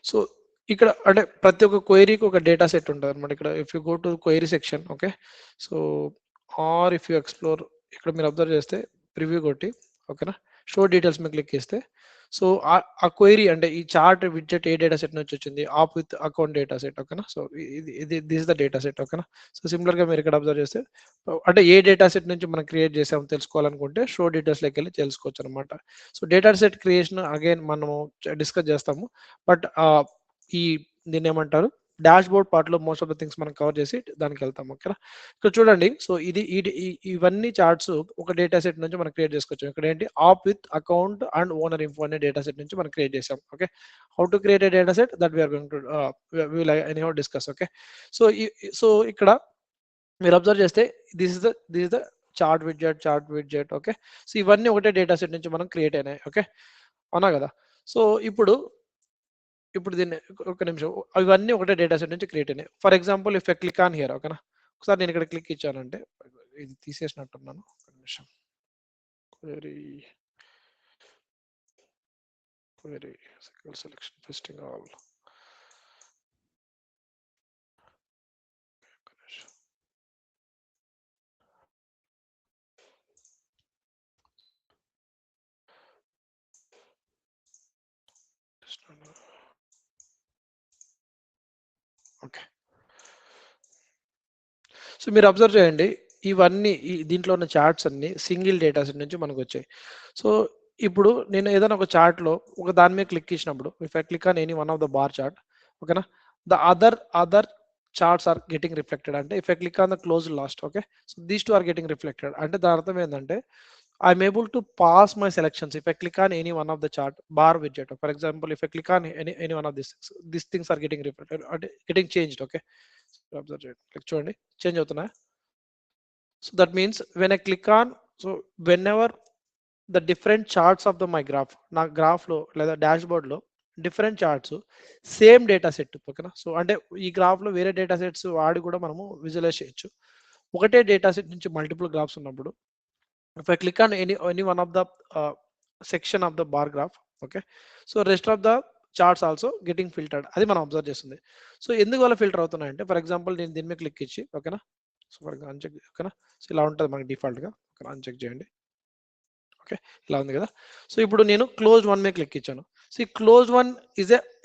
So ఇక్కడ అంటే ప్రతి ఒక్క క్వైరీకి ఒక డేటా సెట్ ఉంటుంది అనమాట. ఇక్కడ if you go to query section, okay, so or if you explore, ఇక్కడ మీరు అబ్జర్వ్ చేస్తే ప్రివ్యూ కొట్టి, ఓకేనా, షో డీటెయిల్స్ మీద క్లిక్ చేస్తే, సో ఆ క్వైరీ అంటే ఈ చార్ట్ విడ్జెట్ ఏ డేటా సెట్ నుంచి వచ్చింది, opp with account data set, ఓకేనా. సో ఇది దిస్ ద డేటా సెట్, ఓకేనా. సో సిమిలర్ గా మీరు ఇక్కడ అబ్జర్వ్ చేస్తే అంటే ఏ డేటా సెట్ నుంచి మనం క్రియేట్ చేసామో తెలుసుకోవాలనుకుంటే షో డీటెయిల్స్ లోకి వెళ్ళి తెలుసుకోవచ్చు అనమాట. So data set creation again మనము డిస్కస్ చేస్తాము, బట్ ఈ దీన్ని ఏమంటారు, డాష్ బోర్డ్ పార్ట్ లో మోస్ట్ ఆఫ్ ద థింగ్స్ మనం కవర్ చేసి దానికి వెళ్తాం, ఓకేనా. ఇక్కడ చూడండి, సో ఇవన్నీ చార్ట్స్ ఒక డేటా సెట్ నుంచి మనం క్రియేట్ చేసుకోవచ్చు. ఇక్కడ ఏంటి, app with account and owner info అనే డేటా సెట్ నుంచి మనం క్రియేట్ చేసాం, okay. How to create a data set that we're going to will anyhow discuss, okay. So so ఇక్కడ మీరు అబ్జర్వ్ చేస్తే this is the chart widget, okay. So ఇవన్నీ ఒకటే data set నుంచి మనం క్రియేట్ అయినాయి, ఓకే, అవునా కదా. సో ఇప్పుడు దీన్ని ఒక నిమిషం, ఇవన్నీ ఒకటే డేటా సెట్ నుంచి క్రియేట్ అయినాయి. For example if I click on here, ఓకేనా, ఒకసారి నేను ఇక్కడ క్లిక్ ఇచ్చానంటే ఇది తీసేసినట్టున్నాను, ఒక నిమిషం. Query selection testing all, okay. So మీరు అబ్జర్వ్ చేయండి, ఇవన్నీ దీంట్లో ఉన్న చార్ట్స్ అన్ని సింగిల్ డేటా సెట్ నుంచి మనకు వచ్చాయి. సో ఇప్పుడు నేను ఏదైనా ఒక చార్ట్ లో ఒక దాని మీద క్లిక్ ఇచ్చినప్పుడు, if I click on any one of the bar chart, ఓకేనా, the other charts are getting reflected. అంటే if I click on the close lost, okay, so these two are getting reflected. అంటే దాని అర్థం ఏంటంటే I'm able to pass my selections if I click on any one of the chart bar widget. For example, if I click on any one of these things are getting reflected or getting changed, okay. So observe it, click చూడండి, change అవుతున్నాయి. So that means when I click on, so whenever the different charts of the my graph, నా graph లో లేదా dash board లో different charts same data set, ఓకేనా. So అంటే ఈ graph లో వేరే డేటా సెట్స్ వాడి కూడా మనము విజువలైజ్ చేయొచ్చు. ఒకటే డేటా సెట్ నుంచి మల్టిపుల్ గ్రాఫ్స్ ఉన్నప్పుడు, if I click on any one of the section of the bar graph, okay, so rest of the charts also getting filtered, అది మనం అబ్జర్వ్ చేస్తుంది. సో ఎందుకు అలా ఫిల్టర్ అవుతున్నాయంటే, ఫర్ ఎగ్జాంపుల్ నేను దీని మీద క్లిక్ ఇచ్చి, ఓకేనా, సో ఫర్ అన్చెక్, ఓకేనా, సో ఇలా ఉంటుంది మనకి డిఫాల్ట్ గా, ఓకే, అన్చెక్ చేయండి, ఓకే, ఇలా ఉంది కదా. సో ఇప్పుడు నేను క్లోజ్ వన్ మీద క్లిక్ ఇచ్చాను. సో ఈ close one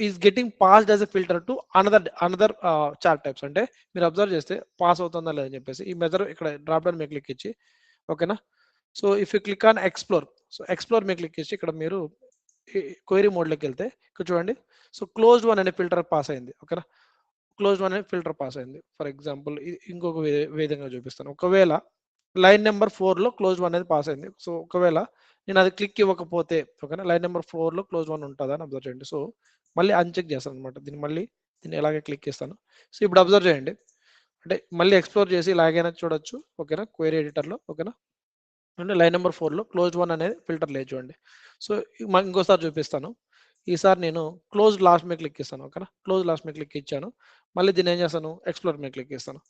is getting passed as a filter to another chart types. అంటే మీరు అబ్జర్వ్ చేస్తే పాస్ అవుతుందా లేదని చెప్పేసి ఈ మెజర్ ఇక్కడ డ్రాప్ డౌన్ మీద క్లిక్ ఇచ్చి, ఓకేనా. So if you click on explore, so explore మీద క్లిక్ చేసి ఇక్కడ మీరు క్వైరీ మోడ్లోకి వెళ్తే ఇక్కడ చూడండి, సో క్లోజ్డ్ వన్ అనే ఫిల్టర్ పాస్ అయింది, ఓకేనా. క్లోజ్డ్ వన్ అనే ఫిల్టర్ పాస్ అయింది. ఫర్ ఎగ్జాంపుల్ ఇంకొక విధంగా చూపిస్తాను. ఒకవేళ లైన్ నెంబర్ 4 లో క్లోజ్ వన్ అనేది పాస్ అయింది. సో ఒకవేళ నేను అది క్లిక్ ఇవ్వకపోతే, ఓకేనా, లైన్ నెంబర్ 4 లో క్లోజ్ వన్ ఉంటుందా అని అబ్జర్వ్ చేయండి. సో మళ్ళీ అన్చెక్ చేస్తాను అనమాట దీన్ని ఎలాగే క్లిక్ చేస్తాను. సో ఇప్పుడు అబ్జర్వ్ చేయండి, అంటే మళ్ళీ ఎక్స్ప్లోర్ చేసి ఇలాగైనా చూడొచ్చు, ఓకేనా, క్వైరీ ఎడిటర్లో, ఓకేనా. అంటే లైన్ నెంబర్ 4లో క్లోజ్ వన్ అనేది ఫిల్టర్ లేదు చూడండి. సో ఇంకోసారి చూపిస్తాను. ఈసారి నేను క్లోజ్ లాస్ట్ మీద క్లిక్ ఇస్తాను, ఓకేనా. క్లోజ్ లాస్ట్ మీద క్లిక్ ఇచ్చాను, మళ్ళీ దీన్ని ఏం చేస్తాను, ఎక్స్ప్లోర్ మీద క్లిక్ ఇస్తాను.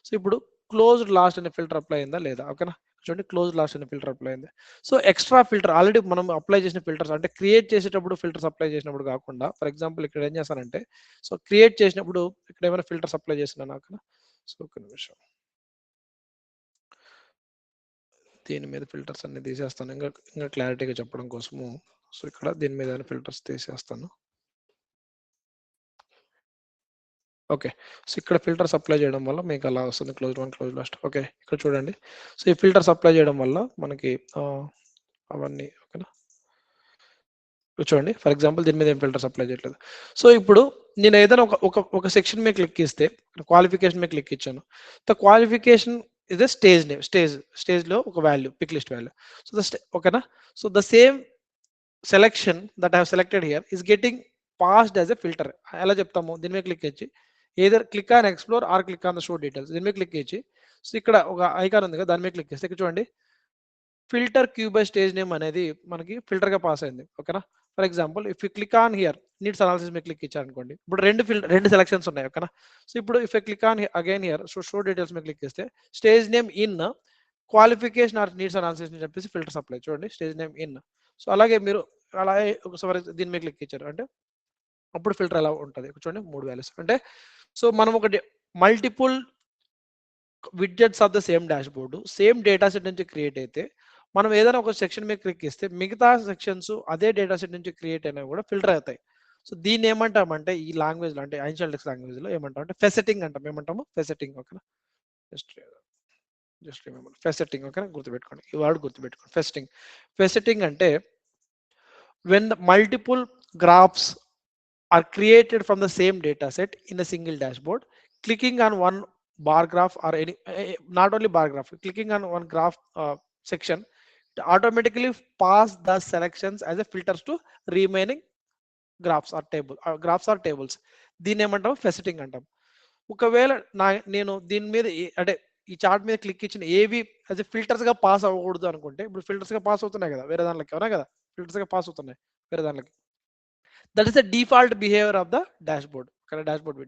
సో ఇప్పుడు క్లోజ్ లాస్ట్ అనే ఫిల్టర్ అప్లై అయిందా లేదా, ఓకేనా. చూడండి, క్లోజ్ లాస్ట్ అనే ఫిల్టర్ అప్లై అయింది. సో ఎక్స్ట్రా ఫిల్టర్ ఆల్రెడీ మనం అప్లై చేసిన ఫిల్టర్స్, అంటే క్రియేట్ చేసేటప్పుడు ఫిల్టర్స్ అప్లై చేసినప్పుడు కాకుండా, ఫర్ ఎగ్జాంపుల్ ఇక్కడ ఏం చేస్తానంటే, సో క్రియేట్ చేసినప్పుడు ఇక్కడ ఏమైనా ఫిల్టర్స్ అప్లై చేస్తున్నాను, ఓకేనా. సో ఒక నిమిషం, దీని మీద ఫిల్టర్స్ అన్ని తీసేస్తాను, ఇంకా క్లారిటీగా చెప్పడం కోసము. సో ఇక్కడ దీని మీద ఫిల్టర్స్ తీసేస్తాను, ఓకే. సో ఇక్కడ ఫిల్టర్స్ అప్లై చేయడం వల్ల మీకు అలా వస్తుంది, close one close lost, okay. ఇక్కడ చూడండి, సో ఈ ఫిల్టర్స్ అప్లై చేయడం వల్ల మనకి అవన్నీ, ఓకేనా. చూడండి, ఫర్ ఎగ్జాంపుల్ దీని మీద ఏం ఫిల్టర్స్ అప్లై చేయట్లేదు. సో ఇప్పుడు నేను ఏదైనా ఒక సెక్షన్ మీద క్లిక్ ఇస్తే, క్వాలిఫికేషన్ మీద క్లిక్ ఇచ్చాను. The qualification is the stage name, stage లో ఒక value, pick list value. So ఓకేనా. So the same selection that I have selected here is getting passed as a filter. ఎలా చెప్తాము, దీని మీద క్లిక్ ఇచ్చి either click on explore or click on the show details, దీని మీద click ఇచ్చి, so ఇక్కడ ఒక ఐకాన్ ఉంది కదా, దాని మీద క్లిక్ చేస్తే ఇక్కడ చూడండి, filter queue by stage name అనేది మనకి ఫిల్టర్ గా పాస్ అయింది, ఓకేనా. For example if you click on here needs analysis మీద క్లిక్ ఇచ్చారనుకోండి, ఇప్పుడు రెండు సెలక్షన్స్ ఉన్నాయి, ఓకేనా. సో ఇప్పుడు if you click on again here, so show details మీద క్లిక్ చేస్తే stage name in qualification or needs analysis అని చెప్పేసి ఫిల్టర్స్ అప్లై, చూడండి, స్టేజ్ నేమ్ ఇన్. సో అలాగే మీరు అలాగే ఒకసారి దీని మీద క్లిక్ ఇచ్చారు అంటే అప్పుడు ఫిల్టర్ ఎలా ఉంటుంది చూడండి 3 వాల్యూస్ అంటే సో మనం ఒకటి multiple widgets of the same dash board same data set నుంచి క్రియేట్ అయితే మనం ఏదైనా ఒక సెక్షన్ మీద క్లిక్ ఇస్తే మిగతా సెక్షన్స్ అదే డేటా సెట్ నుంచి క్రియేట్ అయినా కూడా ఫిల్టర్ అవుతాయి. సో దీన్ని ఏమంటామంటే ఈ లాంగ్వేజ్లో అంటే ఐన్షియల్ లాంగ్వేజ్లో ఏమంటాం అంటే ఫెసెటింగ్ అంటాం. ఏమంటాము ఫెసెటింగ్. ఓకేనా, జస్ట్ రిమెంబర్ ఫెసెటింగ్. ఓకేనా, గుర్తుపెట్టుకోండి ఈ వర్డ్ గుర్తుపెట్టుకోండి. ఫెసెటింగ్ అంటే when the multiple graphs are created from the same data set in a single dashboard, clicking on one bar graph or any not only bar graph, clicking on one graph section, it automatically pass the selections as a filters to remaining graphs or tables. దీన్ని ఏమంటాం ఫెసెటింగ్ అంటాం. ఒకవేళ నేను దీని మీద అంటే ఈ chart మీద క్లిక్ ఇచ్చిన ఏవి యాజ్ ఫిల్టర్స్ గా పాస్ అవ్వకూడదు అనుకుంటే ఇప్పుడు ఫిల్టర్స్ గా పాస్ అవుతున్నాయి కదా వేరే దాంట్లోకి, అవునా కదా, ఫిల్టర్స్ గా పాస్ అవుతున్నాయి వేరే దాంట్లోకి. That is the default behaviour of the dash board. ఇక్కడ డాష్ బోర్డ్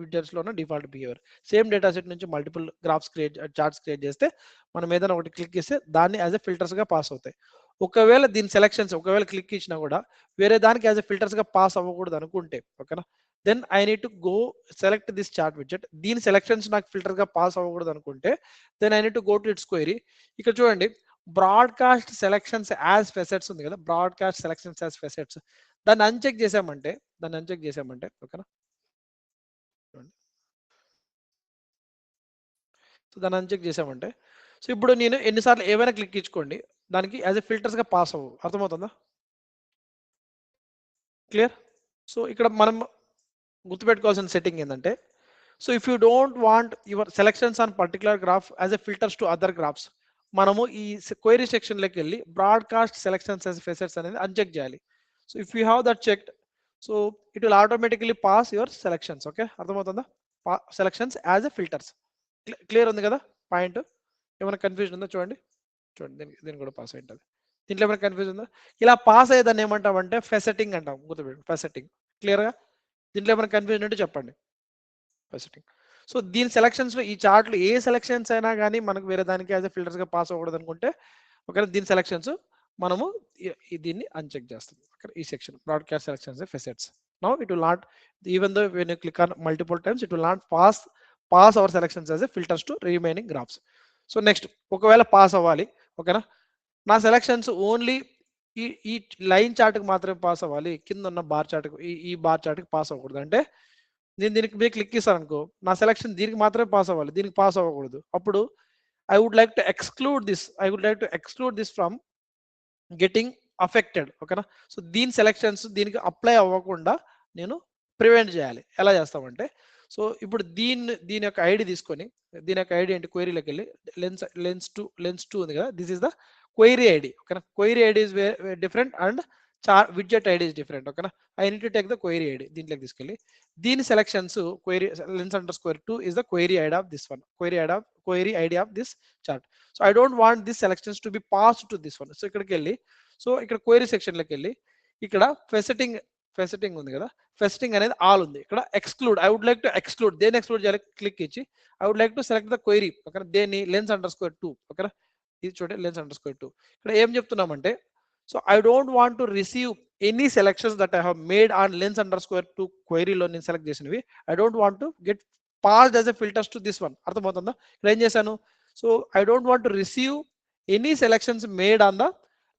విడ్జెట్స్ లో default behaviour same data set నుంచి మల్టిపుల్ గ్రాఫ్స్ చార్ట్స్ క్రియేట్ చేస్తే మనం ఏదైనా ఒకటి క్లిక్ చేస్తే దాన్ని యాజ్ ఎ ఫిల్టర్స్ గా పాస్ అవుతాయి. ఒకవేళ దీని సెలక్షన్స్ ఒకవేళ క్లిక్ ఇచ్చినా కూడా వేరే దానికి యాజ్ ఎ ఫిల్టర్స్ గా పాస్ అవ్వకూడదు అనుకుంటే, ఓకేనా, then I need to go select this chart widget. దీని సెలక్షన్స్ నాకు ఫిల్టర్ గా పాస్ అవ్వకూడదు అనుకుంటే then I need to go to its query. ఇక్కడ చూడండి బ్రాడ్కాస్ట్ సెలక్షన్స్ యాజ్ ఫెసెట్స్ ఉంది కదా, బ్రాడ్కాస్ట్ సెలక్షన్స్ యాజ్ ఫెసెట్స్. దాన్ని అన్చెక్ చేసామంటే ఓకేనా, సో దాన్ని అన్చెక్ చేసామంటే సో ఇప్పుడు నేను ఎన్నిసార్లు ఏమైనా క్లిక్ ఇచ్చుకోండి దానికి యాజ్ ఎ ఫిల్టర్స్ గా పాస్ అవ్వవు. అర్థమవుతుందా? క్లియర్? సో ఇక్కడ మనం గుర్తుపెట్టుకోవాల్సిన సెట్టింగ్ ఏంటంటే so if you don't want your selections on particular graph as a filters to other graphs, మనము ఈ క్వైరీ సెక్షన్లోకి వెళ్ళి బ్రాడ్కాస్ట్ సెలక్షన్స్ యాజ్ ఫెసెట్స్ అనేది అన్చెక్ చేయాలి. So if you have that checked so it will automatically pass your selections. Okay, అర్థమవుతుందా? Selections as a filters. Clear ఉంది కదా point? ఏమైనా confusion ఉందా? చూడండి దీన్ని కూడా పాస్ అయి ఉంటుంది. దీంట్లో ఏమైనా కన్ఫ్యూజన్ ఉందా? ఇలా పాస్ అయ్యేదాన్ని ఏమంటామంటే ఫెసెటింగ్ అంటాం. గుర్తుపెట్టు ఫెసెటింగ్. క్లియర్గా? దీంట్లో ఏమైనా కన్ఫ్యూజన్ ఉంటే చెప్పండి. ఫెసెటింగ్. సో దీని సెలక్షన్స్ లో ఈ చార్ట్లు ఏ సెలక్షన్స్ అయినా కానీ మనకు వేరే దానికి యాజ్ ఎ ఫిల్టర్స్ గా పాస్ అవ్వకూడదు అనుకుంటే ఓకే దీని సెలక్షన్స్ మనము దీన్ని అన్చెక్ చేస్తాం. ఓకే, ఈ section broadcast selections facets. Now it will not even though when you click on multiple times it will not pass our selections as a filters to remaining graphs. So next ఒకవేళ pass అవ్వాలి, ఓకేనా, నా selections only ఈ line చార్ట్కి మాత్రమే pass అవ్వాలి, కింద ఉన్న బార్ చార్ట్కి ఈ బార్ చార్ట్కి పాస్ అవ్వకూడదు అంటే నేను దీనికి మీరు క్లిక్ ఇస్తాను అనుకో నా సెలక్షన్ దీనికి మాత్రమే పాస్ అవ్వాలి, దీనికి పాస్ అవ్వకూడదు. అప్పుడు I would like to exclude this from getting affected. ఓకేనా, సో దీని సెలక్షన్స్ దీనికి అప్లై అవ్వకుండా నేను ప్రివెంట్ చేయాలి. ఎలా చేస్తామంటే సో ఇప్పుడు దీని యొక్క ఐడి తీసుకొని దీని యొక్క ఐడి ఏంటి క్వైరీలోకి వెళ్ళి లెన్స్ టూ ఉంది కదా, this is the query ID. ఓకేనా, query ID is different and widget ID is different. ఓకేనా, I need to take the query ID. దీంట్లోకి తీసుకెళ్ళి దీని selections query lens_2 is the query ID of this one, query ID of this chart. So I don't want these selections to be passed to this one. So ఇక్కడికి వెళ్ళి so ఇక్కడ query section లోకి వెళ్ళి ఇక్కడ ఫెసెటింగ్ ఉంది కదా, ఫెసెటింగ్ అనేది all ఉంది. ఇక్కడ exclude I would like to exclude, దేని ఎక్స్క్లూడ్ చేయాలి క్లిక్ ఇచ్చి I would like to select the query. ఓకేనా, దేని lens_2. ఓకేనా, ఇది చూడండి lens_2. ఇక్కడ ఏం చెప్తున్నామంటే so I don't want to receive any selections that I have made on lens_2 క్వైరీలో నేను సెలెక్ట్ చేసినవి. I don't want to get passed as a filters to this one. అర్థమవుతుందా? ఇక్కడ ఏం చేశాను so I don't want to receive any selections made on the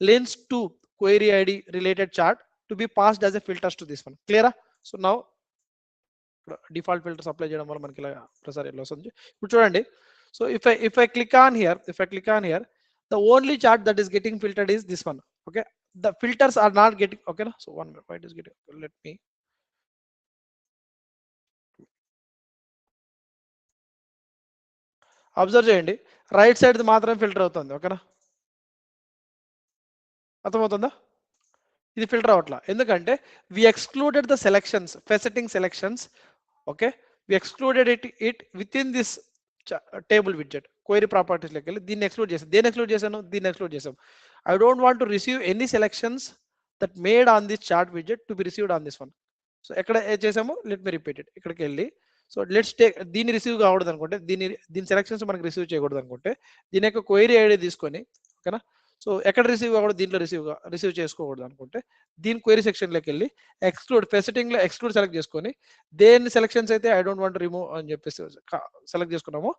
lens2 query ID related chart to be passed as a filters to this one. క్లియరా? So now default filters apply చేయడం వల్ల మనకి ఇలా ప్రసారి ఎలా వస్తుంది ఇప్పుడు చూడండి. So if I click on here the only chart that is getting filtered is this one. Okay, the filters are not getting. Okay, so one minute, why it is getting, let me observe చేయండి right side మాత్రమే filter అవుతుంది. ఓకేనా, అర్థమవుతుందా? ఇది filter అవట్లా ఎందుకంటే we excluded the selections faceting selections. Okay, we excluded it within this table widget query properties లోకి వెళ్ళి దీన్ని ఎక్స్క్లూడ్ చేసాను. దేన్ని ఎక్స్క్లూడ్ చేశాను? దీన్ని ఎక్స్క్లూడ్ చేసాం. I don't want to receive any selections that made on this chart widget to be received on this one. So ఎక్కడ చేసాము లెట్ మీ రిపీట్ ఇట్. ఇక్కడికి వెళ్ళి సో లెట్స్ టేక్ దీన్ని రిసీవ్ కాకూడదు అనుకుంటే దీని సెలక్షన్స్ మనకి రిసీవ్ చేయకూడదు అనుకుంటే దీని యొక్క క్వైరీ ఐడి తీసుకొని ఓకేనా సో ఎక్కడ రిసీవ్ అవ్వకూడదు, దీంట్లో రిసీవ్ చేసుకోకూడదు అనుకుంటే దీని క్వైరీ సెక్షన్లోకి వెళ్ళి ఎక్స్క్లూడ్ ఫెసిటింగ్లో ఎక్స్క్లూడ్ సెలెక్ట్ చేసుకొని దేని సెలెక్షన్స్ అయితే ఐ డోంట్ వాంట్ రిమూవ్ అని చెప్పేసి సెలెక్ట్ చేసుకున్నామో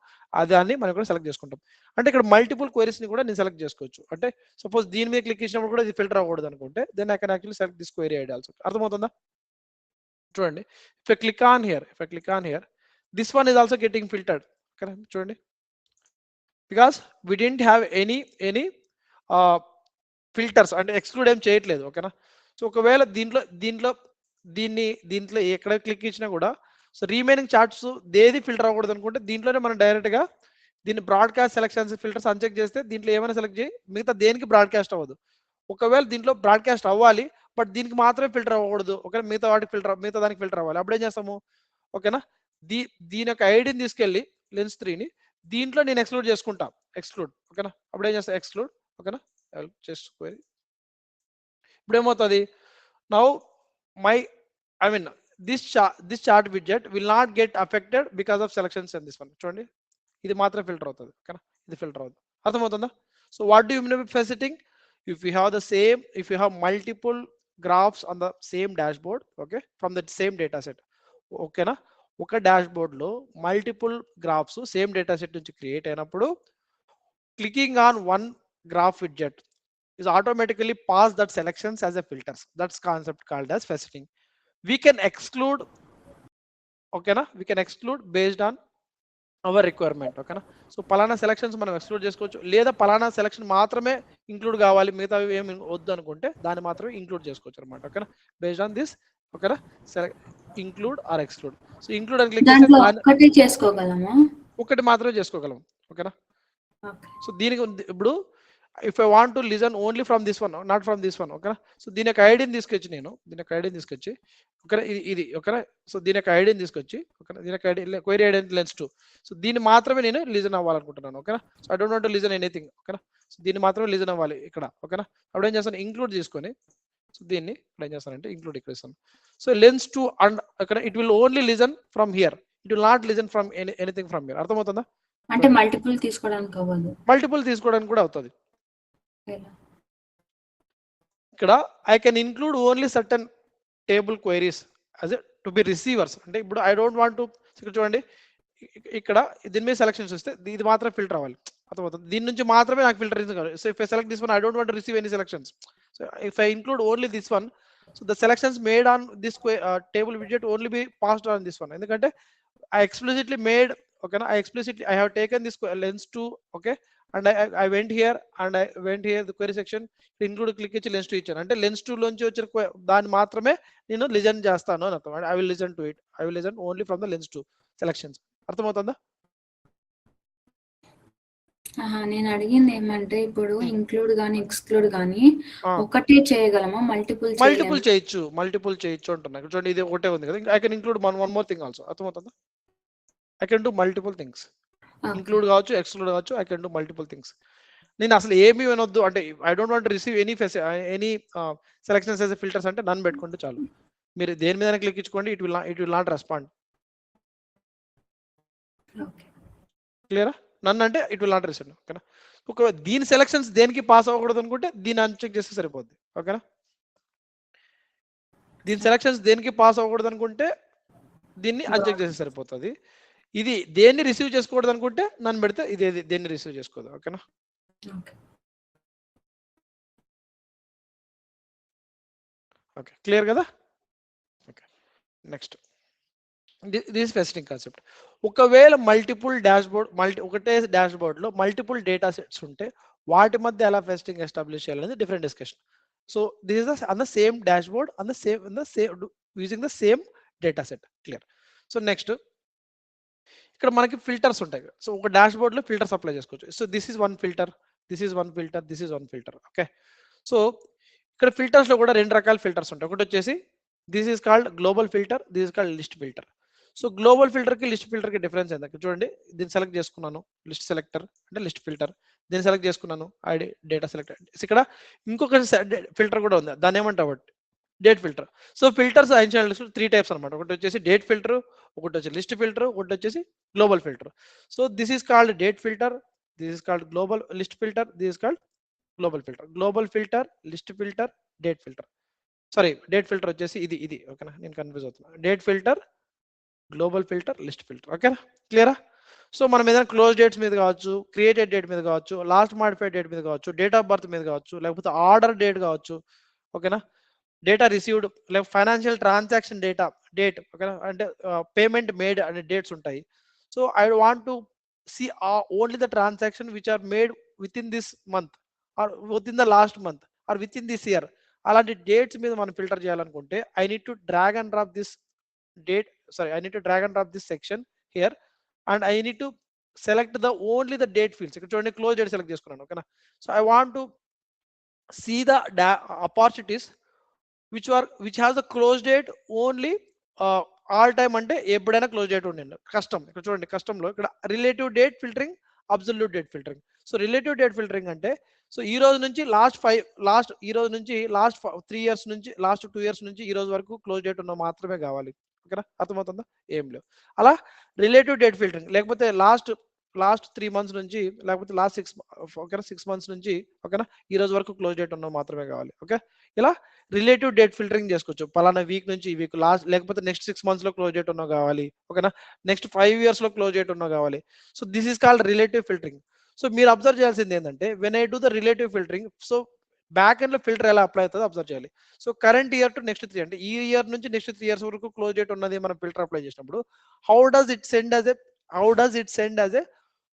దాన్ని మనం కూడా సెలెక్ట్ చేసుకుంటాం. అంటే ఇక్కడ మల్టిపుల్ క్వైరీస్ని కూడా నేను సెలెక్ట్ చేసుకోవచ్చు. అంటే సపోజ్ దీని మీద క్లిక్ చేసినప్పుడు కూడా ఇది ఫిల్టర్ అవ్వకూడదు అనుకుంటే then I can actually select this query ID also. అర్థమవుతుందా? చూడండి, if I click on here this one is also getting filtered. చూడండి, because we didn't have any filters అంటే ఎక్స్క్లూడ్ ఏం చేయట్లేదు. ఓకేనా? సో ఒకవేళ దీంట్లో ఎక్కడ క్లిక్ ఇచ్చినా కూడా సో రిమైనింగ్ చార్ట్స్ దేది ఫిల్టర్ అవ్వకూడదు అనుకుంటే దీంట్లోనే మనం డైరెక్ట్గా దీన్ని బ్రాడ్కాస్ట్ సెలెక్షన్స్ ఫిల్టర్స్ అన్చెక్ చేస్తే దీంట్లో ఏమైనా సెలెక్ట్ చేయి, మిగతా దేనికి బ్రాడ్కాస్ట్ అవ్వదు. ఒకవేళ దీంట్లో బ్రాడ్కాస్ట్ అవ్వాలి బట్ దీనికి మాత్రమే ఫిల్టర్ అవ్వకూడదు, ఓకే, మిగతా దానికి ఫిల్టర్ అవ్వాలి. అప్పుడు ఏం చేస్తాము? ఓకేనా, దీని యొక్క ఐడిని తీసుకెళ్ళి లెన్స్ 3ని దీంట్లో నేను ఎక్స్క్లూడ్ చేసుకుంటా. ఓకేనా, అప్పుడు ఏం చేస్తా? ఎక్స్క్లూడ్. ఓకేనా, just query. ఇప్పుడు ఏమవుతుంది? Now this chart widget will not get affected because of selections in this one. చూడండి, ఇది మాత్రం ఫిల్టర్ అవుతుంది. ఓకేనా, ఇది ఫిల్టర్ అవుతుంది. అర్థమవుతుందా? So what do you mean by faceting? if you have multiple graphs on the same dashboard, okay, from the same data set. ఓకేనా, ఒక డాష్బోర్డ్ లో multiple graphs same data set నుంచి క్రియేట్ అయినప్పుడు clicking on one graph widget is automatically pass that selections as a filters. That's concept called as faceting. We can exclude, okay na, we can exclude based on our requirement. Okay na, so palana selections మనం exclude చేసుకోవచ్చు, లేదా పలానా selection మాత్రమే include కావాలి, మిగతా ఏమి వద్దు అనుకుంటే దాన్ని మాత్రమే ఇంక్లూడ్ చేసుకోవచ్చు అన్నమాట. ఓకేనా, బేస్డ్ ఆన్ దిస్. ఓకేనా, include or exclude. So include అని క్లిక్ చేస్తే ఒకటి మాత్రమే చేసుకోగలం. ఓకేనా, సో దీనికి ఇప్పుడు if I want to listen only from this one, not from this one. ఓకేనా, సో దీని యొక్క ఐడిని తీసుకొచ్చి ఓకేనా, ఇది ఓకేనా, సో దీని యొక్క ఐడిని తీసుకొచ్చి ఓకేనా, దీని యొక్క ID query ID lens 2. So దీన్ని మాత్రమే నేను లిజన్ అవ్వాలనుకుంటున్నాను. ఓకేనా, so I don't want to listen anything. ఓకేనా, సో దీన్ని మాత్రమే లిజన్ అవ్వాలి ఇక్కడ. ఓకేనా, అప్పుడు ఏం చేస్తాను? ఇంక్లూడ్ తీసుకొని సో దీన్ని ఇప్పుడు ఏం చేస్తానంటే ఇంక్లూడ్ ఇక్కడ ఇస్తాను. సో లెన్స్ 2 అండ్ అక్కడ it will only listen from here, it will not listen from anything from here. అర్థమవుతుందా? అంటే మల్టిపుల్ తీసుకోవడానికి కూడా అవుతుంది. ఇక్కడ I can include only certain table queries as to be receivers. అంటే ఇప్పుడు ఐ డోంట్ వాంట్ టు, ఇక్కడ చూడండి, ఇక్కడ దీని మీద సెలక్షన్స్ వస్తే ఇది మాత్రం ఫిల్టర్ అవ్వాలి. అర్థమవుతుంది? దీని నుంచి మాత్రమే నాకు ఫిల్టర్ కావాలి. So if I select this one, I don't want to receive any selections. So if I include only this one, so the selections made on this table widget only be passed on this one. ఎందుకంటే I explicitly made, okay na, I have taken this lens 2, okay, and I went here the query section include click ichi lens 2 ichanu, ante lens 2 lonchi vachina dani maatrame nenu listen chestanu ani artham. I will listen to it, I will listen only from the lens 2 selections. అర్థమవుతుందా? నేను అడిగింది ఏమంటే ఇప్పుడు include గానీ exclude గానీ ఒకటే చేయగలమా? Multiple చేయొచ్చు అంటున్నా. చూడండి, ఇది ఒకటే ఉంది కదా, I can include one more thing also. అర్థమవుతుందా? I can do multiple things. Include కావచ్చు, ఎక్స్క్లూడ్ కావచ్చు, I can do multiple things. నేను అసలు ఏమి వినొద్దు అంటే I don't want receive any selections as filters అంటే నన్ను పెట్టుకుంటే చాలు. మీరు దేని మీద క్లిక్ ఇచ్చుకోండి, ఇట్ విల్ నాట్ రెస్పాండ్. క్లియరా? నన్ను అంటే ఇట్ విల్ నాట్ రిసీవ్. ఓకేనా, ఒక దీని సెలక్షన్స్ దేనికి పాస్ అవ్వకూడదు అనుకుంటే దీన్ని అన్చెక్ చేస్తే సరిపోద్ది. ఓకేనా, దీని సెలక్షన్స్ దేనికి పాస్ అవ్వకూడదు అనుకుంటే దీన్ని అన్చెక్ చేస్తే సరిపోతుంది. ఇది దేన్ని రిసీవ్ చేసుకోకూడదు అనుకుంటే నన్ను పెడితే ఇది దేన్ని రిసీవ్ చేసుకోదు. ఓకేనా, ఓకే, క్లియర్ కదా? Okay, next this faceting concept. ఒకవేళ ఒకటే డాష్బోర్డ్ లో మల్టిపుల్ డేటా సెట్స్ ఉంటే వాటి మధ్య ఎలా ఫెసిటింగ్ ఎస్టాబ్లిష్ చేయాలనేది different discussion. So this is on the same dashboard on the same using the same data set. Clear? So next ఇక్కడ మనకి ఫిల్టర్స్ ఉంటాయి. సో ఒక డాష్బోర్డ్ లో ఫిల్టర్స్ అప్లై చేసుకోవచ్చు. So this is one filter, this is one filter, this is one filter. Okay, so ఇక్కడ filters లో కూడా 2 రకాల ఫిల్టర్స్ ఉంటాయి. ఒకటి వచ్చేసి this is called global filter, this is called list filter. So global filter కి list filter కి difference ఏంటంటే చూడండి, దీన్ని సెలెక్ట్ చేసుకున్నాను, లిస్ట్ సెలెక్టర్ అంటే లిస్ట్ ఫిల్టర్. దీన్ని సెలెక్ట్ చేసుకున్నాను, ఐడి డేటా సెలెక్టర్. ఇక్కడ ఇంకొక ఫిల్టర్ కూడా ఉంది, దాన్ని ఏమంటావు? Date filter. సో ఫిల్టర్స్ ఐన్షియల్ 3 టైప్స్ అనమాట. ఒకటి వచ్చేసి డేట్ ఫిల్టర్, ఒకటి వచ్చి లిస్ట్ ఫిల్టర్, ఒకటి వచ్చేసి global filter. So this is called date filter, this is called global list filter, this is called global filter, list filter, date filter. Sorry, date filter వచ్చేసి ఇది ఓకేనా, నేను కన్ఫ్యూజ్ అవుతున్నా. Date filter, global filter, list filter. ఓకేనా, క్లియరా? So మనం ఏదైనా close dates మీద కావచ్చు, క్రియేటెడ్ డేట్ మీద కావచ్చు, లాస్ట్ మాడిఫైడ్ డేట్ మీద కావచ్చు, డేట్ ఆఫ్ బర్త్ మీద కావచ్చు, లేకపోతే ఆర్డర్ డేట్ కావచ్చు. ఓకేనా, డేటా రిసీవ్డ్, లేక ఫైనాన్షియల్ ట్రాన్సాక్షన్ డేట్. ఓకేనా, అంటే పేమెంట్ మేడ్ అనే డేట్స్ ఉంటాయి. So I want to see only the transaction which are made within this month or within the last month or within this year. అలాంటి dates మీద మనం filter చేయాలనుకుంటే I need to drag and drop this I need to drag and drop this section here, and I need to select the only the date fields. ఇక్కడ చూడండి, close date select చేసుకున్నాను. ఓకేనా, so I want to see the opportunities which has the close date only all time, అంటే ఎప్పుడైనా close date ఉండండి. Custom, ఇక్కడ చూడండి, కస్టమ్లో ఇక్కడ relative date filtering, absolute date filtering. So relative date filtering అంటే so ఈ రోజు నుంచి ఈ రోజు నుంచి లాస్ట్ 3 ఇయర్స్ నుంచి, లాస్ట్ 2 ఇయర్స్ నుంచి ఈ రోజు వరకు క్లోజ్ డేట్ ఉన్న మాత్రమే కావాలి. ఓకేనా, అర్థమవుతుందా? ఏం లేవు. అలా రిలేటివ్ డేట్ ఫిల్టరింగ్, లేకపోతే లాస్ట్ 3 మంత్స్ నుంచి, లేకపోతే లాస్ట్ 6 మంత్స్ నుంచి, ఓకేనా, ఈ రోజు వరకు క్లోజ్ డేట్ ఉన్న మాత్రమే కావాలి. ఓకే, ఇలా రిలేటివ్ డేట్ ఫిల్టరింగ్ చేసుకోవచ్చు. పలానా వీక్ నుంచి ఈ వీక్, లాస్ట్, లేకపోతే నెక్స్ట్ 6 మంత్స్ లో క్లోజ్ డేట్ ఉన్నా కావాలి. ఓకేనా, నెక్స్ట్ 5 ఇయర్స్ లో క్లోజ్ డేట్ ఉన్నా కావాలి. So this is called relative filtering. So మీరు అబ్జర్వ్ చేయాల్సింది ఏంటంటే, when I do the relative filtering, so back end లో ఫిల్టర్ ఎలా అప్లై అవుతుందో అబ్జర్వ్ చేయాలి. So current year to next 3, అంటే ఈ ఇయర్ నుంచి నెక్స్ట్ 3 ఇయర్స్ వరకు క్లోజ్ డేట్ ఉన్నది మనం ఫిల్టర్ అప్లై చేసినప్పుడు, how does it send as a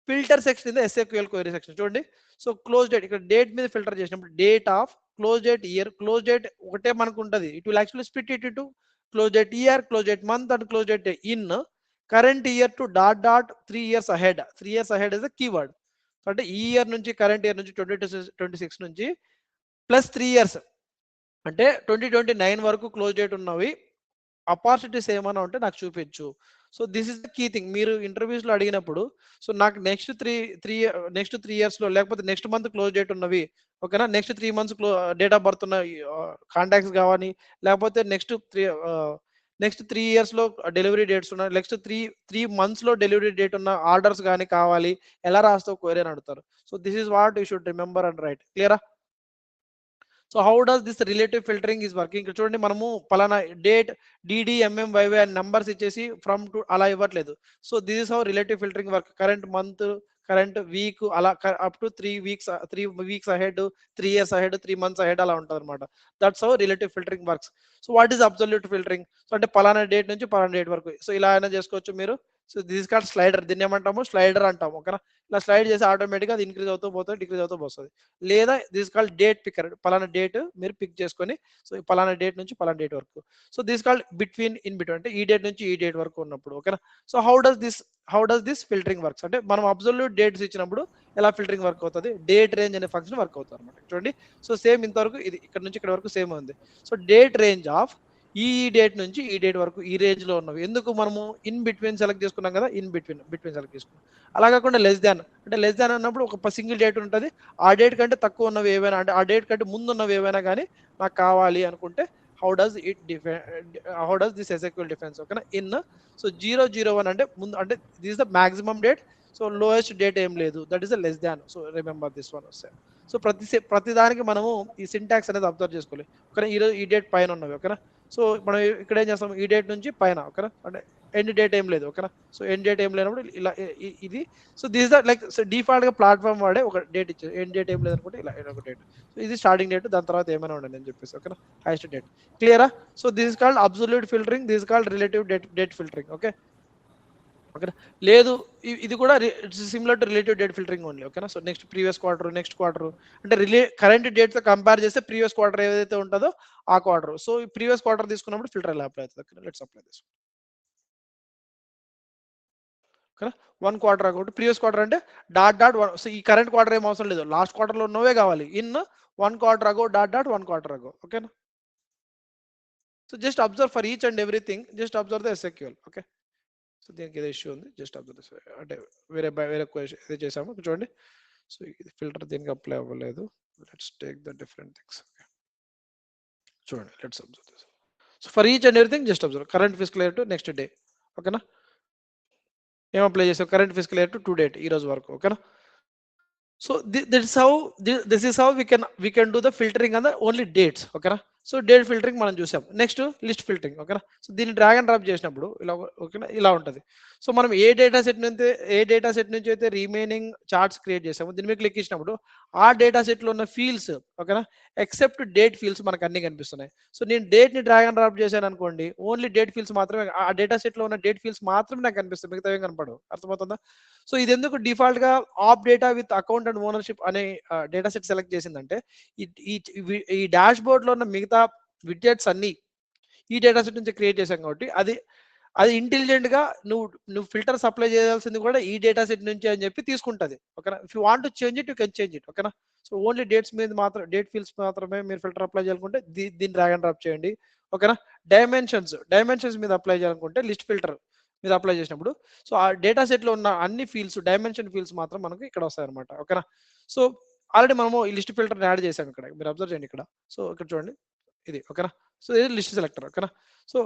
filter section in the SQL query section. చూడండి, సో క్లోజ్ డేట్, ఇక్కడ డేట్ మీద ఫిల్టర్ చేసినప్పుడు date of, close date year, close date ఒకటే మనకు ఉంటుంది. It will actually split it to close date year, close date month and close date in current year to dot 3 years ahead. 3 years ahead is the keyword. అంటే ఈ year నుంచి, current year నుంచి 2026 నుంచి plus 3 years, అంటే 2029 వరకు close date ఉన్నవి opportunities ఏమైనా ఉంటే నాకు చూపించు. So this is the key thing. మీరు ఇంటర్వ్యూస్ లో అడిగినప్పుడు, సో నాకు నెక్స్ట్ త్రీ ఇయర్స్ లో, లేకపోతే నెక్స్ట్ మంత్ క్లోజ్ డేట్ ఉన్నవి, ఓకేనా, next 3 months date of birth ఉన్న కాంటాక్ట్స్ కావాలి, లేకపోతే నెక్స్ట్ 3 ఇయర్స్ లో డెలివరీ డేట్స్ ఉన్న, నెక్స్ట్ త్రీ మంత్స్ లో డెలివరీ డేట్ ఉన్న ఆర్డర్స్ కానీ కావాలి, ఎలా రాస్తావు క్వెరీ అని అడుగుతారు. So this is what you should remember and write. క్లియరా? So how does this relative filtering is working? ఇక్కడ చూడండి, మనము పలానా డేట్ DD MM YY అని నంబర్స్ ఇచ్చేసి ఫ్రమ్ టు అలా ఇవ్వట్లేదు. So this is how relative filtering work. Current month, current week, అలా up to 3 weeks ahead, 3 years ahead, 3 months ahead అలా ఉంటుంది అనమాట. That's how relative filtering works. So what is absolute filtering? So అంటే పలానా date నుంచి పలానా date వరకు. So ఇలా అయినా చేసుకోవచ్చు మీరు. So this called slider. దీన్ని ఏమంటాము? స్లైడర్ అంటాము. ఓకేనా, ఇలా స్లైడ్ చేసి ఆటోమేటిక్గా అది ఇంక్రీజ్ అవుతూ పోతుంది, డిక్రీజ్ అవుతూ వస్తుంది. లేదా దిస్ కాల్డ్ డేట్ పిక్కర్. పలానా డేట్ మీరు పిక్ చేసుకొని, సో పలానా డేట్ నుంచి పలానా డేట్ వరకు. So this called in between, అంటే ఈ డేట్ నుంచి ఈ డేట్ వరకు ఉన్నప్పుడు. ఓకేనా, so how does this filtering works అంటే మనం అబ్సల్యూట్ డేట్స్ ఇచ్చినప్పుడు ఎలా ఫిల్టరింగ్ వర్క్ అవుతుంది? డేట్ రేంజ్ అనే ఫంక్షన్ వర్క్ అవుతుంది అనమాట. చూడండి, సో సేమ్ ఇంతవరకు ఇది ఇక్కడ నుంచి ఇక్కడ వరకు సేమ్ ఉంది. సో డేట్ రేంజ్ ఆఫ్ ఈ డేట్ నుంచి ఈ డేట్ వరకు ఈ రేంజ్ లో ఉన్నవి. ఎందుకు మనము ఇన్ బిట్వీన్ సెలెక్ట్ చేసుకున్నాం కదా, బిట్వీన్ సెలెక్ట్ చేసుకున్నాం. అలా కాకుండా లెస్ దాన్, అంటే లెస్ దాన్ అన్నప్పుడు ఒక సింగిల్ డేట్ ఉంటుంది. ఆ డేట్ కంటే తక్కువ ఉన్నవి ఏవైనా, అంటే ఆ డేట్ కంటే ముందు ఉన్నవి ఏవైనా కానీ నాకు కావాలి అనుకుంటే, how does this SQL difference? ఓకేనా, ఇన్ సో 001 అంటే ముందు, అంటే this the maximum date. So lowest date ఏం లేదు, that is the less than. So remember this one వస్తాయి. సో ప్రతి దానికి మనము ఈ సింటాక్స్ అనేది అబ్జర్వ్ చేసుకోవాలి. ఓకేనా, ఈరోజు ఈ డేట్ పైన ఉన్నవి. ఓకేనా, సో మనం ఇక్కడ ఏం చేస్తాం? ఈ డేట్ నుంచి పైన. ఓకేనా, అంటే ఎండ్ డేట్ ఏం లేదు. ఓకేనా, సో ఎండ్ డేట్ ఏం లేనప్పుడు ఇలా ఇది. So this the like default గా ప్లాట్ఫామ్ వాడే ఒక డేట్ ఇచ్చారు. ఎండ్ డేట్ ఏం లేదు అనుకుంటే ఇలా ఒక డేట్. సో ఇది స్టార్టింగ్ డేట్, దాని తర్వాత ఏమైనా ఉండండి అని చెప్పేసి. ఓకేనా, హైయెస్ట్ డేట్. క్లియరా? So this is called absolute filtering, this is called relative date filtering. Okay, ఓకేనా, లేదు ఇది కూడా similar to relative date filtering only. ఓకేనా, సో నెక్స్ట్ నెక్స్ట్ క్వార్టర్, అంటే కరెంట్ డేట్ తో కంపేర్ చేస్తే ప్రీవియస్ క్వార్టర్ ఏదైతే ఉంటుందో ఆ క్వార్టర్. సో ఈ ప్రీవియస్ క్వార్టర్ తీసుకున్నప్పుడు ఫిల్టర్ ఎలా అప్లై అవుతుంది? Okay, let's apply this. ఓకేనా, 1 క్వార్టర్ అకౌంట్, ప్రీవియస్ క్వార్టర్ అంటే డాట్ 1. సో ఈ కరెంట్ క్వార్టర్ ఏం అవసరం లేదు, లాస్ట్ క్వార్టర్ లో ఉన్నవే కావాలి. ఇన్ 1 క్వార్టర్ అగో డాట్ 1 క్వార్టర్ అగో. ఓకేనా, so just observe for each and everything, just observe the SQL. Okay, so దీనికి ఏదో ఇష్యూ ఉంది, జస్ట్ అబ్జర్వ్. అంటే వేరే క్వశ్చన్ ఏదో చేసాము చూడండి. సో ఇది ఫిల్టర్ దీనికి అప్లై అవ్వలేదు. Let's take the different things. చూడండి, let's observe this. So for each and everything just observe current physical year to next day. ఓకేనా, ఏం అప్లై చేసాం? Current physical year to date, ఈ రోజు వరకు. ఓకేనా, So this is how we can do the filtering on the only dates. Okay. So date filtering మనం చూసాం. Next list filtering. ఓకేనా. సో దీన్ని డ్రాగ్ అండ్ డ్రాప్ చేసినప్పుడు ఇలా ఓకేనా ఇలా ఉంటుంది. సో మనం ఏ డేటా సెట్ నుంచి అయితే రిమైనింగ్ చార్ట్స్ క్రియేట్ చేసామో దీని మీద క్లిక్ ఇచ్చినప్పుడు ఆ డేటా సెట్లో ఉన్న ఫీల్డ్స్ ఓకేనా ఎక్సెప్ట్ డేట్ ఫీల్డ్స్ మనకు అన్ని కనిపిస్తున్నాయి. సో నేను డేట్ని డ్రాగ్ అండ్ డ్రాప్ చేశాను అనుకోండి, ఓన్లీ డేట్ ఫీల్డ్స్ మాత్రమే, ఆ డేటా సెట్లో ఉన్న డేట్ ఫీల్డ్స్ మాత్రమే నాకు కనిపిస్తాయి, మిగతా ఏం కనపడవు. అర్థమవుతుందా? సో ఇది ఎందుకు డిఫాల్ట్ గా app data with account and ownership అనే డేటా సెట్ సెలెక్ట్ చేసిందంటే ఈ డాష్ బోర్డ్ లో ఉన్న మిగతా విడ్జెట్స్ అన్ని ఈ డేటా సెట్ నుంచి క్రియేట్ చేశాం కాబట్టి అది ఇంటెలిజెంట్ గా నువ్వు ఫిల్టర్స్ అప్లై చేయాల్సింది కూడా ఈ డేటా సెట్ నుంచి అని చెప్పి తీసుకుంటది. ఓకేనా. If you want to change it you can change it. ఓకేనా. సో ఓన్లీ డేట్స్ మీద మాత్రం డేట్ ఫీల్డ్స్ మాత్రమే మీరు ఫిల్టర్ అప్లై చేయాలనుకుంటే దీన్ని డ్రాగ్ అండ్ డ్రాప్ చేయండి. ఓకేనా. డైమెన్షన్స్ మీద అప్లై చేయాలనుకుంటే లిస్ట్ ఫిల్టర్ మీద అప్లై చేసినప్పుడు సో ఆ డేటా సెట్ లో ఉన్న అన్ని ఫీల్డ్స్ డైమెన్షన్ ఫీల్డ్స్ మాత్రం మనకు ఇక్కడ వస్తాయి అనమాట. ఓకేనా. సో ఆల్రెడీ మనము ఈ లిస్ట్ ఫిల్టర్ యాడ్ చేసాం ఇక్కడ, మీరు అబ్జర్వ్ చేయండి ఇక్కడ. సో ఇక్కడ చూడండి ఇది. ఓకేనా. సో ఇది లిస్ట్ సెలెక్టర్. ఓకేనా. సో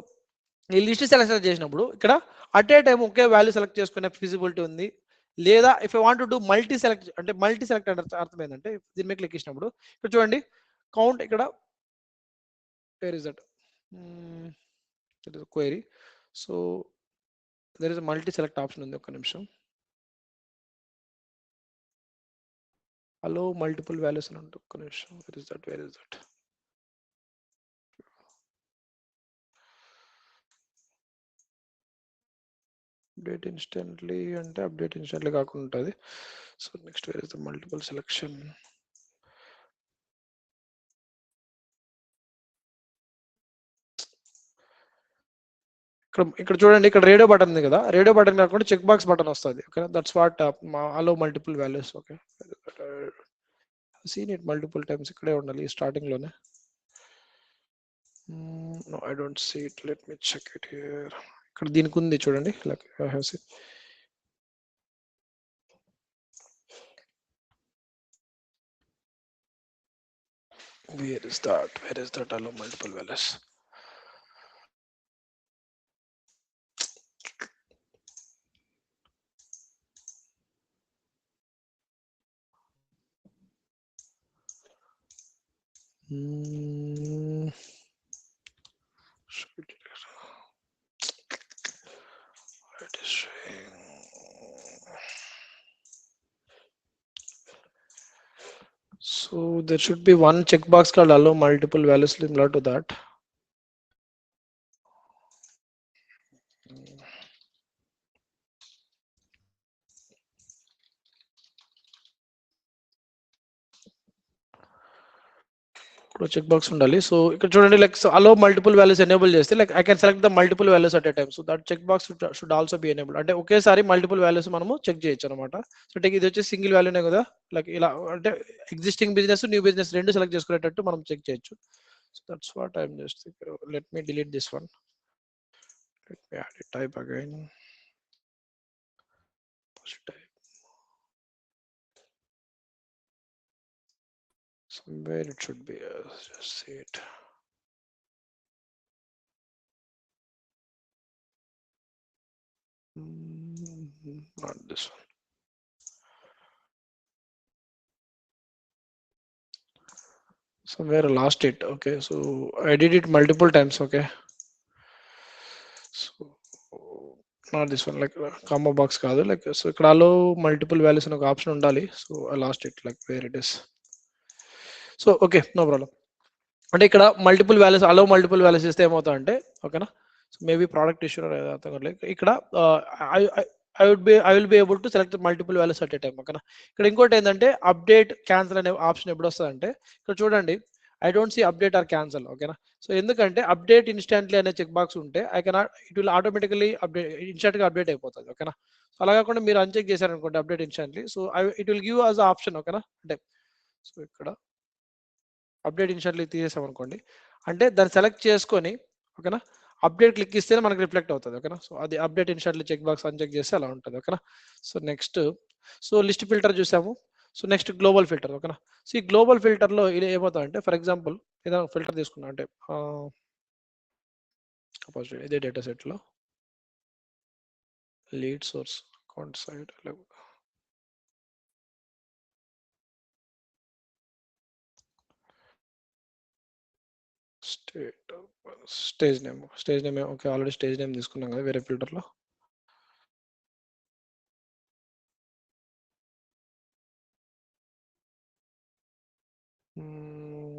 ఈ లిస్ట్ సెలెక్ట్ చేసినప్పుడు ఇక్కడ at a time okay value select చేసుకునే ఫిజిబిలిటీ ఉంది. లేదా if you want to do multi select అంటే మల్టీ సెలెక్ట్ అంటే అర్థం ఏంటంటే దీని మీద క్లిక్ ఇచ్చినప్పుడు ఇక్కడ చూడండి కౌంట్ ఇక్కడ wear is that query. So there is a multi select option ఉంది. ఒక్క నిమిషం. allow multiple values అని ఉంటుంది. ఒక్క నిమిషం. where is that update instantly అంటే update instantly కాకుండా ఉంటుంది. So next where is the multiple selection. ఇక్కడ చూడండి ఇక్కడ రేడియో బటన్ ఉంది కదా, రేడియో బటన్ కాకుండా చెక్ బాక్స్ బటన్ వస్తుంది. Okay. That's what allow multiple values. Okay. Seen it multiple times. ఇక్కడే ఉండాలి స్టార్టింగ్ లోనే. No I don't see it. Let me check it here. ఇక్కడ దీనికి ఉంది చూడండి. Like I have seen. Where is that allow multiple values. So there should be one checkbox called allow multiple values similar to that. Check box ఉండాలి. So ఇక్కడ చూడండి like so allow multiple values enable చేస్తే like I can select the multiple values at a time. So that check box should also be enable. అంటే ఒకేసారి multiple values మనము check చేయొచ్చు అనమాట. So ఇది వచ్చి సింగిల్ వాల్యూనే కదా, లైక్ ఇలా అంటే ఎగ్జిస్టింగ్ బిజినెస్ న్యూ బిజినెస్ రెండు సెలెక్ట్ చేసుకునేటట్టు మనం చెక్ చేయొచ్చు. So that's what I'm just let me delete this one. Let me add it type again. Type somewhere it should be. Just see it. Not this one. Somewhere I lost it. Okay, so I did it multiple times. Okay, so not this one, like comma box kaadu, like so ikkada allow multiple values అని ఒక option ఉండాలి. So I lost it, like where it is. So okay, no problem. అంటే ఇక్కడ multiple values allow multiple values ఇస్తే ఏమవుతా అంటే ఓకేనా. So maybe product issue ఇక్కడ I will be able to select multiple values at a time. ఓకేనా. ఇక్కడ ఇంకోటి ఏంటంటే అప్డేట్ క్యాన్సిల్ అనే ఆప్షన్ ఎప్పుడు వస్తుంది అంటే ఇక్కడ చూడండి I don't see update or cancel. ఓకేనా. సో ఎందుకంటే అప్డేట్ ఇన్స్టాంట్లీ అనే చెక్ బాక్స్ ఉంటే ఇట్ విల్ ఆటోమేటికలీ ఇన్స్టాంట్ గా అప్డేట్ అయిపోతుంది. ఓకేనా. సో అలా కాకుండా మీరు అన్చెక్ చేశారనుకోండి update instantly, so it will give us option. ఓకేనా. అంటే సో ఇక్కడ అప్డేట్ ఇన్స్టాంట్లీ తీసేసాం అనుకోండి అంటే దాన్ని సెలెక్ట్ చేసుకొని ఓకేనా అప్డేట్ క్లిక్ ఇస్తేనే మనకి రిఫ్లెక్ట్ అవుతుంది. ఓకేనా. సో అది update instantly check box uncheck చేస్తే అలా ఉంటుంది. ఓకేనా. So next so list filter చూసాము. So next global filter. ఓకేనా. సో ఈ గ్లోబల్ ఫిల్టర్లో ఇది ఏమవుతుందంటే ఫర్ ఎగ్జాంపుల్ ఏదైనా ఫిల్టర్ తీసుకున్నా అంటే ఇదే డేటా సెట్లో lead source account side stage name okay, already stage name తీసుకున్నాం కదా వేరే ఫిల్టర్లో.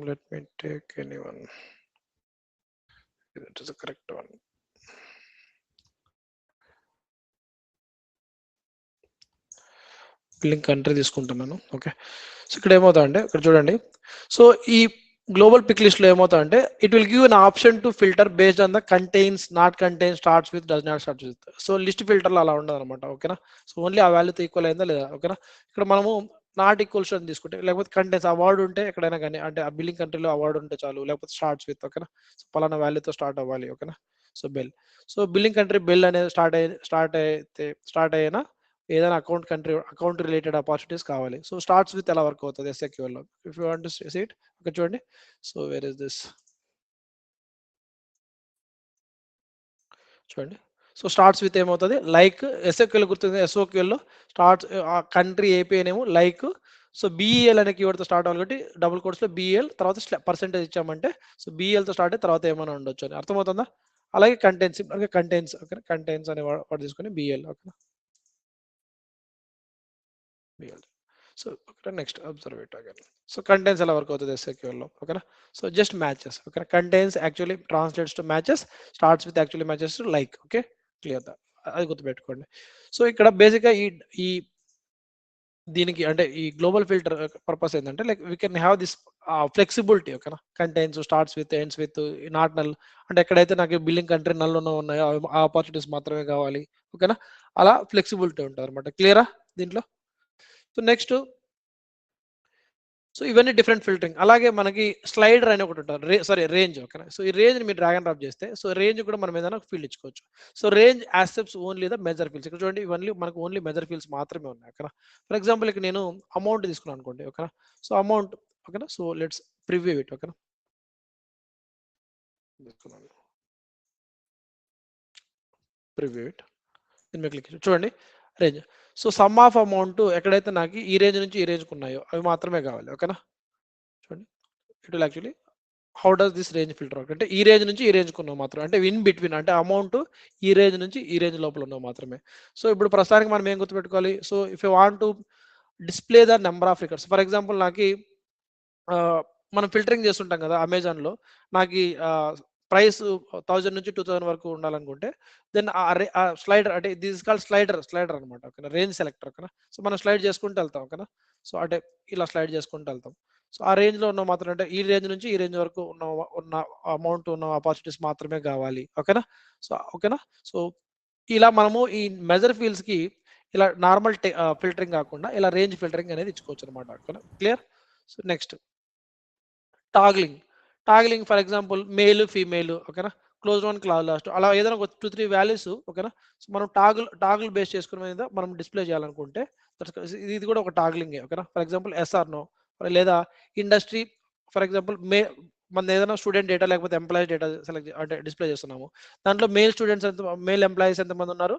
Let me take anyone. That is the correct one. Billing country తీసుకుంటున్నాను. ఓకే, సో ఇక్కడ ఏమవుతుందంటే ఇక్కడ చూడండి, సో ఈ గ్లోబల్ పిక్ లిస్ట్ లో ఏమవుతుందంటే it will give an option to filter based on the contains, not contains, starts with, does not start with. So list ఫిల్టర్లో అలా ఉండదు అనమాట. ఓకేనా, సో ఓన్లీ ఆ వాల్యూతో ఈక్వల్ అయిందా లేదా. ఓకేనా, ఇక్కడ మనము నాట్ ఈక్వల్స్ అని తీసుకుంటే, లేకపోతే కంటెంట్స్ అవార్డు ఉంటే ఎక్కడైనా కానీ, అంటే ఆ బిల్లింగ్ కంట్రీలో అవార్డు ఉంటే చాలు, లేకపోతే స్టార్ట్స్ విత్. ఓకేనా, సో పలానా వాల్యూతో స్టార్ట్ అవ్వాలి. ఓకేనా, so bel, so billing country bel అనేది స్టార్ట్ అయినా ఏదైనా అకౌంట్ రిలేటెడ్ ఆపర్చునిటీస్ కావాలి. సో స్టార్ట్స్ విత్ ఎలా వర్క్ అవుతుంది SQL లో, if you want to see it. Okay చూడండి, సో వేర్ ఇస్ దిస్, చూడండి. సో స్టార్ట్స్ విత్ ఏమవుతుంది, లైక్ SQL గుర్తుంది, SOQL లో స్టార్ట్స్ ఆ కంట్రీ ఏపీ నేమో లైక్, సో BEL అనే కీవర్డ్తో స్టార్ట్ అవ్వాలి కాబట్టి డబుల్ కోట్స్లో BEL, తర్వాత పర్సెంటేజ్ ఇచ్చామంటే సో BEL తో స్టార్ట్ అయ్యి తర్వాత ఏమైనా ఉండొచ్చు అని అర్థమవుతుందా. అలాగే కంటెంట్స్, ఓకే కంటెంట్స్ అనే వాడు తీసుకొని BL. ఓకేనా, BL. So okay, next observe it again. So contents ఎలా వర్క్ అవుతుంది SQL లో. ఓకేనా, సో జస్ట్ మ్యాచెస్. ఓకేనా, contents actually translates to matches, starts with actually matches to like. Okay clear, అది గుర్తుపెట్టుకోండి. సో ఇక్కడ బేసిక్గా ఈ దీనికి అంటే ఈ గ్లోబల్ ఫిల్టర్ పర్పస్ ఏంటంటే like we can have this flexibility. ఓకేనా, contents, starts with, ends with, not null, అంటే ఎక్కడైతే నాకు బిల్లింగ్ కంట్రీ నల్ ఉన్నాయో ఆ ఆపర్చునిటీస్ మాత్రమే కావాలి. ఓకేనా, అలా ఫ్లెక్సిబిలిటీ ఉంటుంది అనమాట. క్లియరా దీంట్లో. సో నెక్స్ట్, సో ఇవన్నీ డిఫరెంట్ ఫిల్టరింగ్. అలాగే మనకి స్లైడర్ అని ఒకటి ఉంటుంది, రేంజ్. ఓకేనా, సో ఈ రేంజ్ మీరు డ్రాగ్ అండ్ డ్రాప్ చేస్తే, సో రేంజ్ కూడా మనం ఏదైనా ఫీల్డ్ ఇచ్చుకోవచ్చు. So range accepts only the measure fields. ఇక్కడ చూడండి, ఇవన్నీ మనకు ఓన్లీ మెజర్ ఫీల్డ్స్ మాత్రమే ఉన్నాయి. ఓకేనా, ఫర్ ఎగ్జాంపుల్ ఇక్కడ నేను అమౌంట్ తీసుకున్నాను అనుకోండి. ఓకేనా, సో అమౌంట్. ఓకేనా, సో లెట్స్ ప్రివ్యూ ఇట్. ఓకేనా, ప్రివ్యూ ఇట్, దీని క్లిక్ చూడండి, range. So some of amount ఎక్కడైతే నాకు ఈ రేంజ్ నుంచి ఈ రేంజ్కి ఉన్నాయో అవి మాత్రమే కావాలి. ఓకేనా, చూడండి, it will actually how does this range filter work అంటే ఈ రేంజ్ నుంచి ఈ రేంజ్కి ఉన్నావు మాత్రం, అంటే ఇన్ బిట్వీన్, అంటే అమౌంట్ ఈ రేంజ్ నుంచి ఈ రేంజ్ లోపల ఉన్నావు మాత్రమే. సో ఇప్పుడు ప్రస్తుతానికి మనం ఏం గుర్తుపెట్టుకోవాలి, so if you want to display the number of records, for example నాకు మనం ఫిల్టరింగ్ చేస్తుంటాం కదా అమెజాన్లో, నాకు ప్రైస్ 1000 నుంచి 2000 వరకు ఉండాలనుకుంటే దెన్ ఆ స్లైడర్, అంటే దిస్ కాల్ స్లైడర్ అనమాట. ఓకేనా, రేంజ్ సెలెక్టర్. ఓకేనా, సో మనం స్లైడ్ చేసుకుంటూ వెళ్తాం. ఓకేనా, సో అంటే ఇలా స్లైడ్ చేసుకుంటూ వెళ్తాం. సో ఆ రేంజ్ లో ఉన్న మాత్రం, అంటే ఈ రేంజ్ నుంచి ఈ రేంజ్ వరకు ఉన్న అమౌంట్ ఉన్న ఆపర్చునిటీస్ మాత్రమే కావాలి. ఓకేనా, సో ఓకేనా, సో ఇలా మనము ఈ మెజర్ ఫీల్డ్స్ కి ఇలా నార్మల్ ఫిల్టరింగ్ కాకుండా ఇలా రేంజ్ ఫిల్టరింగ్ అనేది ఇచ్చుకోవచ్చు అనమాట. ఓకేనా, clear. So next toggling for example male, female. ఓకేనా, క్లోజ్ వన్, క్లాజ్ లాస్ట్, అలా ఏదైనా ఒక 2-3 వాల్యూస్. ఓకేనా, సో మనం టాగుల్ బేస్ చేసుకునే మీద మనం డిస్ప్లే చేయాలనుకుంటే ఇది కూడా ఒక టాగ్లింగ్. ఓకేనా, ఫర్ ఎగ్జాంపుల్ SR నో, లేదా ఇండస్ట్రీ. ఫర్ ఎగ్జాంపుల్ మన ఏదైనా స్టూడెంట్ డేటా లేకపోతే ఎంప్లాయీస్ డేటా సెలెక్ట్ అంటే డిస్ప్లే చేస్తున్నాము, దాంట్లో మేల్ స్టూడెంట్స్ మేల్ ఎంప్లాయీస్ ఎంతమంది ఉన్నారు,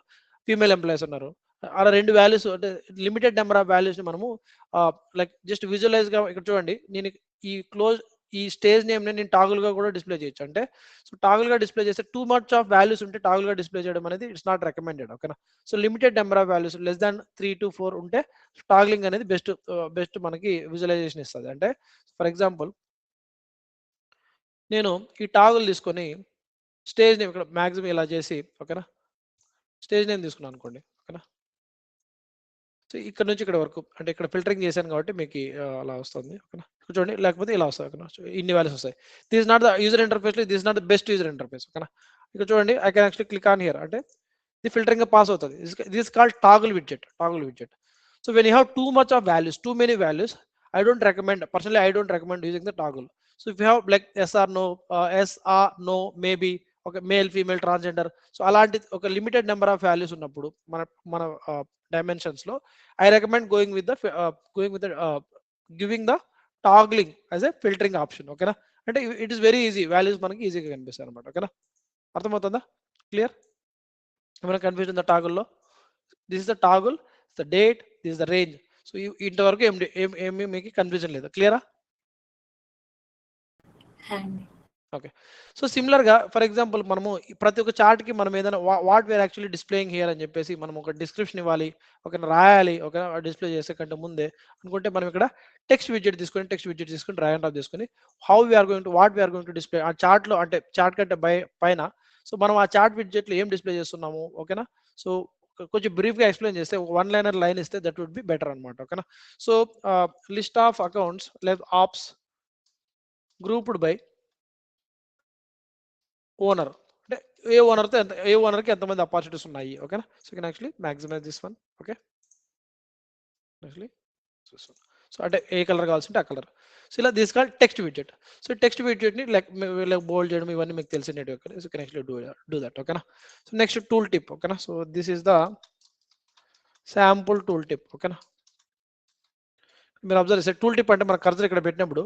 ఫీమేల్ ఎంప్లాయీస్ ఉన్నారు, అలా 2 వాల్యూస్, అంటే లిమిటెడ్ నెంబర్ ఆఫ్ వాల్యూస్ ని మనము లైక్ జస్ట్ విజువలైజ్ గా. ఇక్కడ చూడండి, నేను ఈ స్టేజ్ నేమ్ నేను టాగుల్ గా కూడా డిస్ప్లే చేయొచ్చు. అంటే సో టాగుల్ గా డిస్ప్లే చేస్తే టూ మచ్ ఆఫ్ వాల్యూస్ ఉంటే టాగుల్ గా డిస్ప్లే చేయడం అనేది ఇట్స్ నాట్ రికమెండెడ్. ఓకేనా, so limited number of values less than 3 to 4 ఉంటే టాగ్లింగ్ అనేది బెస్ట్ మనకి విజువలైజేషన్ ఇస్తుంది. అంటే ఫర్ ఎగ్జాంపుల్ నేను ఈ టాగుల్ తీసుకొని స్టేజ్ నేమ్ ఇక్కడ మాక్సిమం ఇలా చేసి, ఓకేనా, స్టేజ్ నేమ్ తీసుకున్నాను అనుకోండి. ఓకేనా, సో ఇక్కడ నుంచి ఇక్కడ వరకు, అంటే ఇక్కడ ఫిల్టరింగ్ చేశాను కాబట్టి మీకు అలా వస్తుంది. ఓకేనా, చూడండి, లేకపోతే ఇలా వస్తాయి. ఓకేనా, ఇన్ని వాల్యూస్ వస్తాయి. This not the user interface, this not the best user interface. ఓకేనా, ఇక్కడ చూడండి, I can actually click on here, అంటే ఇది ఫిల్టరింగ్ పాస్ అవుతుంది. This called toggle widget. So when you have too much of values, too many values, I don't recommend using the toggle. So if you have like yes or no, maybe, okay, male, female, transgender, so అలాంటి ఒక limited number of values ఉన్నప్పుడు మన dimensions లో I recommend giving the toggling as a filtering option. ఓకేనా, అంటే it is very easy, values మనకి ఈజీగా కనిపిస్తాయి అనమాట. ఓకేనా, అర్థమవుతుందా, క్లియర్. ఏమైనా కన్ఫ్యూజన్ ఉందా టాగుల్లో? This is the toggle, the date, this is the range. So ఇంతవరకు ఏమి మీకు కన్ఫ్యూజన్ లేదు, క్లియరా? ఓకే. సో సిమిలర్‌గా ఫర్ ఎగ్జాంపుల్ మనము ప్రతి ఒక్క చార్ట్‌కి మనం ఏదైనా what we're actually displaying here అని చెప్పేసి మనం ఒక డిస్క్రిప్షన్ ఇవ్వాలి. ఓకేనా, రాయాలి. ఓకేనా, డిస్ప్లే చేసే కంటే ముందే అనుకుంటే మనం ఇక్కడ టెక్స్ట్ విడ్జెట్ తీసుకొని డ్రాగ్ అండ్ డ్రాప్ చేసుకొని how we're going to what we're going to display ఆ చార్ట్‌లో అంటే చార్ట్ కంటే పైన సో మనం ఆ చార్ట్ విడ్జెట్‌లో ఏం డిస్ప్లే చేస్తున్నాము. ఓకేనా. సో కొంచెం బ్రీఫ్‌గా ఎక్స్‌ప్లెయిన్ చేస్తే ఒక వన్ లైనర్ లైన్ ఇస్తే దట్ వుడ్ బి బెటర్ అన్నమాట. ఓకేనా. సో లిస్ట్ ఆఫ్ అకౌంట్స్ లేదా ఆప్స్ గ్రూప్డ్ బై ఓనర్ అంటే ఏ ఓనర్‌కి ఎంతమంది అపార్చునిటీస్ ఉన్నాయి. ఓకేనా. So you can actually maximise this one. Okay. Actually so అంటే ఏ కలర్ కావాల్సింటే ఆ కలర్. సో ఇలా this called text widget. So text విడ్జెట్‌ని లైక్ బోల్డ్ చేయడం ఇవన్నీ మీకు తెలిసినవి. Okay. So can actually do that. ఓకేనా. So next tool tip. ఓకేనా. So this is the sample tool tip. ఓకేనా. మీరు అబ్జర్వ్ చేస్తే టూల్ టిప్ అంటే మన కర్సర్ ఇక్కడ పెట్టినప్పుడు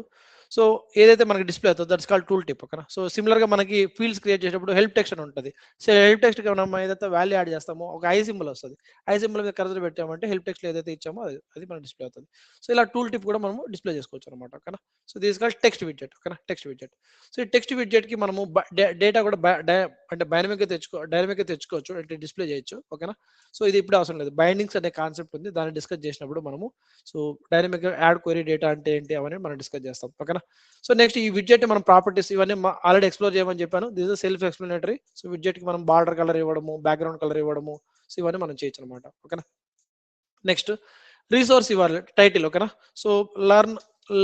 సో ఏదైతే మనకి డిస్ప్లే అవుతుందో దట్స్ కాల్డ్ టూల్ టిప్. ఓకేనా. సో సిమిలర్గా మనకి ఫీల్డ్స్ క్రియేట్ చేసేటప్పుడు హెల్ప్ టెక్స్ట్ అని ఉంటుంది. సో హెల్ప్ టెక్స్ట్కి మనం ఏదైతే వాల్యూ యాడ్ చేస్తామో ఒక ఐ సింబల్ వస్తుంది. ఐ సింబల్ మీద కర్సర్ పెట్టామంటే హెల్ప్ టెక్స్ట్లో ఏదైతే ఇచ్చామో అది మనకి డిస్ప్లే అవుతుంది. సో ఇలా టూల్ టిప్ కూడా మనము డిస్ప్లే చేసుకోవచ్చు అనమాట. ఓకేనా. So this called text widget. ఓకేనా. Text widget. సో ఈ టెక్స్ట్ విడ్జెట్కి మనము డేటా కూడా అంటే డైనమిక్గా తెచ్చుకోవచ్చు అంటే డిస్ప్లే చేయొచ్చు. ఓకేనా. సో ఇది ఇప్పుడు అవసరం లేదు. బైండింగ్స్ అనే కాన్సెప్ట్ ఉంది. దాన్ని డిస్కస్ చేసినప్పుడు మనము so dynamic add query data అంటే ఏంటి అవన్నీ మనం డిస్కస్ చేస్తాం. ఓకేనా. సో నెక్స్ట్ ఈ విడ్జెట్ మనం ప్రాపర్టీస్ ఇవన్నీ ఆల్రెడీ ఎక్స్ప్లోర్ చేయమని చెప్పాను. This is self explanatory. So widget కి మనం బార్డర్ కలర్ ఇవ్వడము, బ్యాక్గ్రౌండ్ కలర్ ఇవ్వడము, సో ఇవన్నీ మనం చేయొచ్చు అనమాట. ఓకేనా. నెక్స్ట్ రిసోర్స్ ఇవ్వాలి టైటిల్. ఓకేనా. So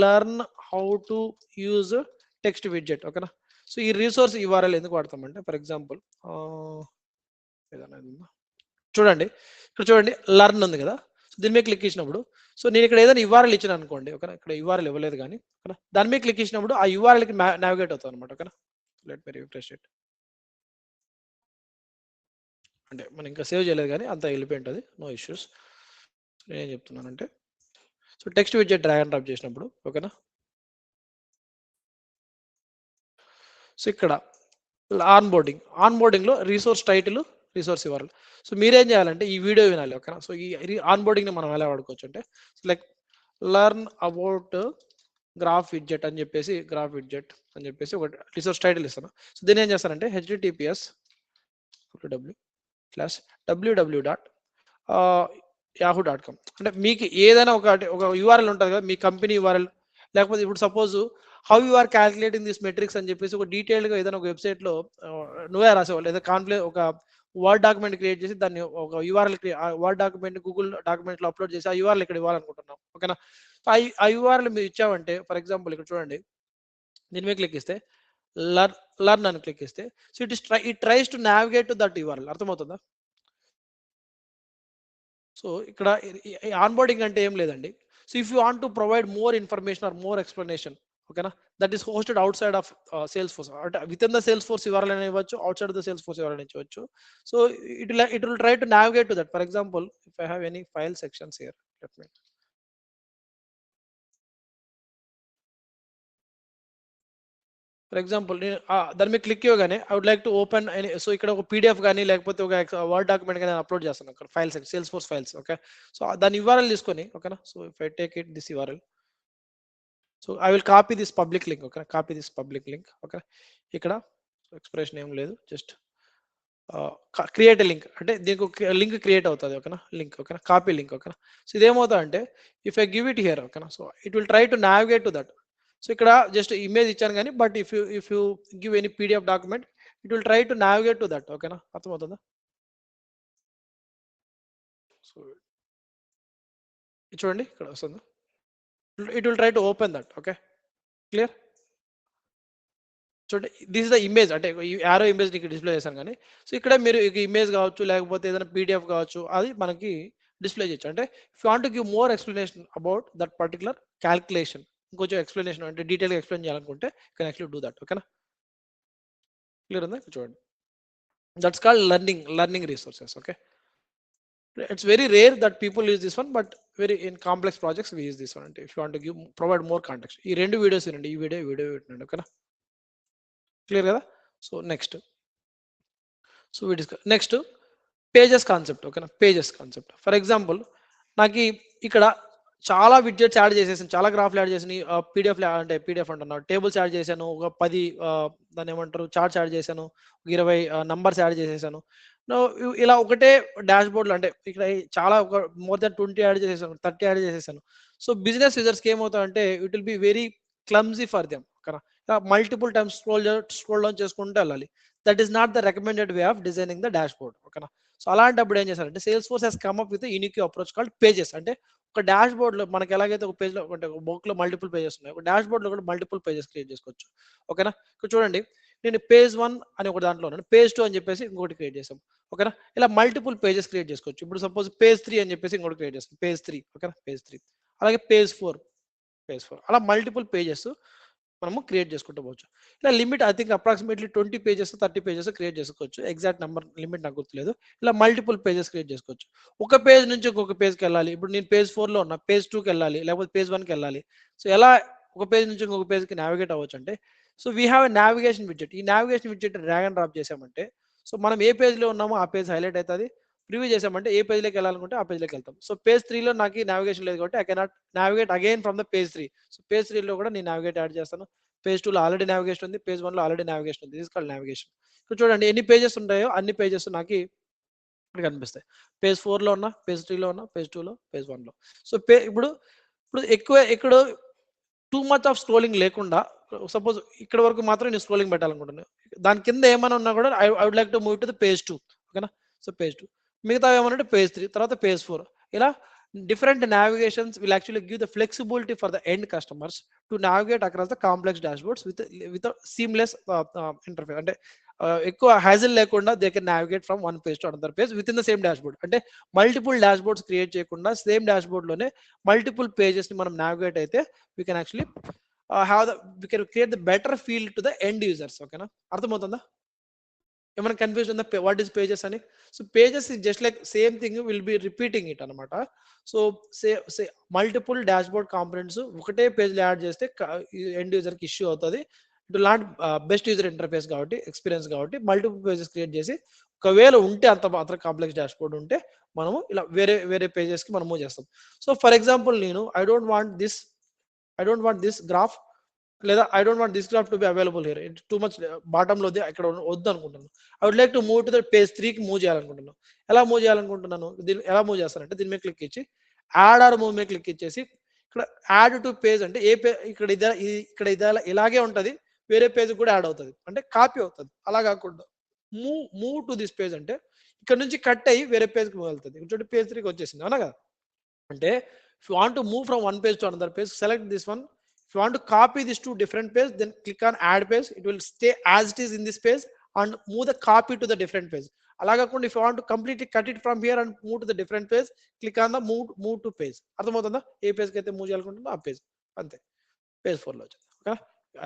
learn how to use text widget. ఓకేనా. సో ఈ రిసోర్స్ యూఆర్ఎల్ ఎందుకు వాడతామంటే ఫర్ ఎగ్జాంపుల్ ఏదైనా చూడండి, ఇక్కడ చూడండి లర్న్ ఉంది కదా. సో దీని మీద క్లిక్ చేసినప్పుడు సో నేను ఇక్కడ ఏదైనా యూఆర్ఎల్ ఇచ్చిన అనుకోండి. ఓకేనా. ఇక్కడ యూఆర్ఎల్ ఇవ్వలేదు కానీ ఓకేనా, దాని మీద క్లిక్ చేసినప్పుడు ఆ యూఆర్ఎల్కి నావిగేట్ అవుతుంది అనమాట. ఓకేనా. Let me refresh it. అంటే మనం ఇంకా సేవ్ చేయలేదు కానీ అంతా వెళ్ళిపోయి ఉంటుంది. No issues. నేనేం చెప్తున్నానంటే so text widget drag and drop చేసినప్పుడు ఓకేనా. సో ఇక్కడ ఆన్ బోర్డింగ్లో రిసోర్స్ టైటిల్ రిసోర్స్ యూఆర్ఎల్. సో మీరేం చేయాలంటే ఈ వీడియో వినాలి. ఓకేనా. సో ఈ ఆన్ బోర్డింగ్ని మనం ఎలా వాడుకోవచ్చు అంటే like learn about graph widget అని చెప్పేసి ఒక రిసోర్స్ టైటిల్ ఇస్తాను. సో దీన్ని ఏం చేస్తానంటే https www.yahoo.com అంటే మీకు ఏదైనా ఒక యూఆర్ఎల్ ఉంటుంది కదా మీ కంపెనీ యూఆర్ఎల్, లేకపోతే ఇప్పుడు suppose how you are calculating this metrics అని చెప్పేసి ఒక డీటెయిల్గా ఏదైనా ఒక వెబ్సైట్లో నువ్వే రాసేవాళ్ళు లేదా ఒక వర్డ్ డాక్యుమెంట్ క్రియేట్ చేసి దాన్ని ఒక యూఆర్ఎల్ వర్డ్ డాక్యుమెంట్ గూగుల్ డాక్యుమెంట్లో అప్లోడ్ చేసి ఆ యూఆర్ఎల్ ఇక్కడ ఇవ్వాలనుకుంటున్నాం. ఓకేనా. సో ఆ యూఆర్ఎల్ మీరు ఇచ్చామంటే ఫర్ ఎగ్జాంపుల్ ఇక్కడ చూడండి దీని మీద క్లిక్ ఇస్తే లర్న్ అని క్లిక్ ఇస్తే so it tries to navigate to that URL. అర్థమవుతుందా. సో ఇక్కడ ఆన్ బోర్డింగ్ అంటే ఏం లేదండి. So if you want to provide more information or more explanation ఓకేనా that is hosted outside of Salesforce అంటే with in the Salesforce URL అని ఇవ్వచ్చు, outside the Salesforce URL ఇవ్వచ్చు. So it will try to navigate to that. For example if I have any file sections here let me for example నేను దాని మీద click ఇవ్వగానే I would like to open so ఇక్కడ ఒక PDF కానీ లేకపోతే ఒక వర్డ్ డాక్యుమెంట్ కానీ అప్లోడ్ చేస్తాను అక్కడ files sales force files. Okay. So దాని యూఆర్ఎల్ తీసుకొని ఓకేనా. So if I take it this URL so I will copy this public link. Okay. Copy this public link. Okay. ఇక్కడ ఎక్స్ప్రెషన్ ఏం లేదు just create link అంటే దీనికి ఒక link create అవుతుంది. ఓకేనా. లింక్ ఓకేనా కాపీ లింక్. ఓకేనా. సో ఇదేమవుతుంది అంటే if I give it here ఓకేనా so it will try to navigate to that. So ఇక్కడ జస్ట్ ఇమేజ్ ఇచ్చాను కానీ but if you give any PDF document it will try to navigate to that. ఓకేనా. అర్థమవుతుందా. So చూడండి ఇక్కడ వస్తుంది. It will try to open that. Okay. Clear. చూడండి this is the image అంటే యారో ఇమేజ్ నీకు డిస్ప్లే చేశాను కానీ సో ఇక్కడ మీరు ఇమేజ్ కావచ్చు లేకపోతే ఏదైనా పీడిఎఫ్ కావచ్చు అది మనకి డిస్ప్లే చేయొచ్చు. అంటే if you want to give more explanation about that particular calculation ఇంకొంచెం ఎక్స్ప్లెనేషన్ అంటే డీటెయిల్గా ఎక్స్ప్లెయిన్ చేయాలనుకుంటే కెన్ యాక్చువల్లీ డూ దట్. ఓకేనా. క్లియర్ ఉందా. చూడండి that's called learning resources. Okay. it's very rare that people use this one but very in complex projects we use this one అంటే if you want to provide more context ఈ రెండు videos వినండి ఈ video వినండి. ఓకేనా. Clear కదా. So next next pages concept. ఓకేనా. Pages concept for example నాకు ఇక్కడ చాలా విడ్జెట్స్ యాడ్ చేసేసాను. చాలా గ్రాఫ్‌లు యాడ్ చేసినయి. పీడీఎఫ్ అంటున్నా. టేబుల్స్ యాడ్ చేశాను. ఒక 10 దాన్నేమంటారు చార్ట్స్ యాడ్ చేశాను. 20 నంబర్స్ యాడ్ చేసేసాను. నో ఇలా ఒకటే డాష్‌బోర్డ్‌లో అంటే ఇక్కడ చాలా ఒక మోర్ థాన్ 20 యాడ్ చేసేసాను. 30 యాడ్ చేసేసాను. సో, బిజినెస్ యూజర్స్‌కి ఏమవుతాదంటే it will be very clumsy for them. ఓకేనా? మల్టిపుల్ టైమ్స్ స్క్రోల్ డౌన్ చేసుకుంటూ ఎళ్ళాలి. That is not the recommended way of designing the dashboard. ఓకేనా? సో, అలాంటప్పుడు ఏం చేశారంటే Salesforce has come up with unique approach called pages. అంటే ఒక డాష్‌బోర్డ్‌లో మనకి ఎలాగైతే ఒక పేజ్‌లో అంటే ఒక బుక్‌లో మల్టిపుల్ పేజెస్ ఉన్నాయో, ఒక డాష్‌బోర్డ్‌లో కూడా మల్టిపుల్ పేజెస్ క్రియేట్ చేసుకోవచ్చు. ఓకేనా? ఇక్కడ చూడండి. నేను పేజ్ 1 అని ఒక దాంట్లో ఉన్నాను. పేజ్ 2 అని చెప్పేసి ఇంకోటి క్రియేట్ చేసాం. ఓకేనా? ఇలా మల్టిపుల్ పేజెస్ క్రియేట్ చేసుకోవచ్చు. ఇప్పుడు సపోజ్ పేజ్ 3 అని చెప్పేసి ఇంకోటి క్రియేట్ చేస్తాం. పేజ్ 3 ఓకేనా? పేజ్ 3 అలాగే పేజ్ 4 అలా మల్టిపుల్ పేజెస్ మనము క్రియేట్ చేసుకుంటూ పోవచ్చు. ఇలా limit I think approximately 20 pages, 30 pages create చేసుకోవచ్చు. ఎగ్జాక్ట్ నంబర్ లిమిట్ నాకు గుర్తులేదు. ఇలా మల్టిపుల్ పేజెస్ క్రియేట్ చేసుకోవచ్చు. ఒక పేజ్ నుంచి ఇంకొక పేజ్‌కెళ్ళాలి. ఇప్పుడు నేను పేజ్ 4లో ఉన్నా. పేజ్ 2కెళ్ళాలి. లేకపోతే పేజ్ 1కెళ్ళాలి. సో, ఎలా ఒక పేజ్ నుంచి ఇంకొక పేజ్‌కి నావిగేట్ అవ్వచ్చంటే, so, we have a navigation widget. ఈ navigation widget drag and drop చేసామంటే, సో, మనం ఏ పేజ్‌లో ఉన్నామో ఆ పేజ్ హైలైట్ అయితది. ప్రివ్యూ చేసామంటే ఏ పేజ్‌లోకి వెళ్ళాలనుకుంటే ఆ పేజ్‌లోకి వెళ్తాం. సో, పేజ్ 3లో నాకు నావిగేషన్ లేదు కాబట్టి I cannot navigate again from the page 3. So, page 3లో కూడా నేను నావిగేట్ యాడ్ చేస్తాను. పేజ్ 2లో ఆల్రెడీ నావిగేషన్ ఉంది. పేజ్ 1లో ఆల్రెడీ నావిగేషన్ ఉంది. This is called navigation. ఇక్కడ చూడండి ఎన్ని పేజెస్ ఉంటాయో అన్ని పేజెస్ నాకి ఇక్కడ కనిపిస్తాయి. పేజ్ 4లో ఉన్నా, పేజ్ 3లో ఉన్నా, పేజ్ 2లో, పేజ్ 1లో. సో, ఇప్పుడు ఇప్పుడు ఇక్కడ టూ మచ్ ఆఫ్ స్క్రోలింగ్ లేకుండా సపోజ్ ఇక్కడ వరకు మాత్రం నేను స్క్రోలింగ్ పెట్టాలనుకుంటున్నాను. దాని కింద ఏమైనా ఉన్నా కూడా I would like to move to the page 2. ఓకేనా? సో, పేజ్ 2 మిగతావి ఏమన్నా పేజ్ 3 తర్వాత పేజ్ 4 ఇలా different navigations will actually give the flexibility for the end customers to navigate across the complex dashboards with seamless interface. అంటే ఎక్కువ hassle లేకుండా they can navigate from one page to another page with in the same dashboard. అంటే multiple dashboards create చేయకుండా same డాష్‌బోర్డ్‌లోనే multiple పేజెస్‌ని మనం navigate అయితే we can actually we can create the better feel to the end users. ఓకేనా? అర్థమవుతుందా? ఏమైనా confusion ఉందా? వాట్ ఈస్ పేజెస్ అని? So, pages is just like same thing will be repeating it అన్నమాట. సో, సే multiple dashboard components ఒకటే పేజ్‌లో add చేస్తే end యూజర్‌కి issue అవుతది. It will not best user interface కాబట్టి, ఎక్స్‌పీరియన్స్ కాబట్టి మల్టిపుల్ పేజెస్ క్రియేట్ చేసి ఒకవేళ ఉంటే అంత మాత్రం కాంప్లెక్స్ డాష్‌బోర్డ్ ఉంటే మనము ఇలా వేరే వేరే పేజెస్‌కి మనం మూవ్ చేస్తాం. సో, ఫర్ ఎగ్జాంపుల్ నేను I don't want this graph లేదా I don't want this graph to be available here. It's too much బాటమ్‌లోది ఇక్కడ వద్దనుకుంటున్నాను. I would like to move to the page 3కి మూవ్ చేయాలనుకుంటున్నాను. ఎలా మూవ్ చేయాలనుకుంటున్నాను? దీన్ని ఎలా మూవ్ చేస్తానంటే దీని మీద క్లిక్ ఇచ్చి యాడ్ ఆర్ మూవ్ మీద క్లిక్ ఇచ్చేసి ఇక్కడ యాడ్ టు పేజ్ అంటే ఇక్కడ ఇలాగే ఉంటది. వేరే పేజ్‌కి కూడా యాడ్ అవుతది. అంటే కాపీ అవుతది. అలా కాకుండా మూవ్ టు దిస్ పేజ్ అంటే ఇక్కడ నుంచి కట్ అయ్యి వేరే పేజ్‌కి మూవ్ వెళ్తది. చూడండి పేజ్ 3కి వచ్చేసింది. అవునా కదా? అంటే if you want to move from one page to another page, select this one. If you want to copy this to different page, then click on add page. It will stay as it is in this page and move the copy to the different page. అలా కాకుండా if you want to completely cut it from here and move to the different page, click on the move to page. అర్థమవుతుందా? ఏ పేజ్‌కి అయితే move చేయాలనుకుంటున్నా ఆ page. అంతే. Page 4లో వచ్చింది. Okay.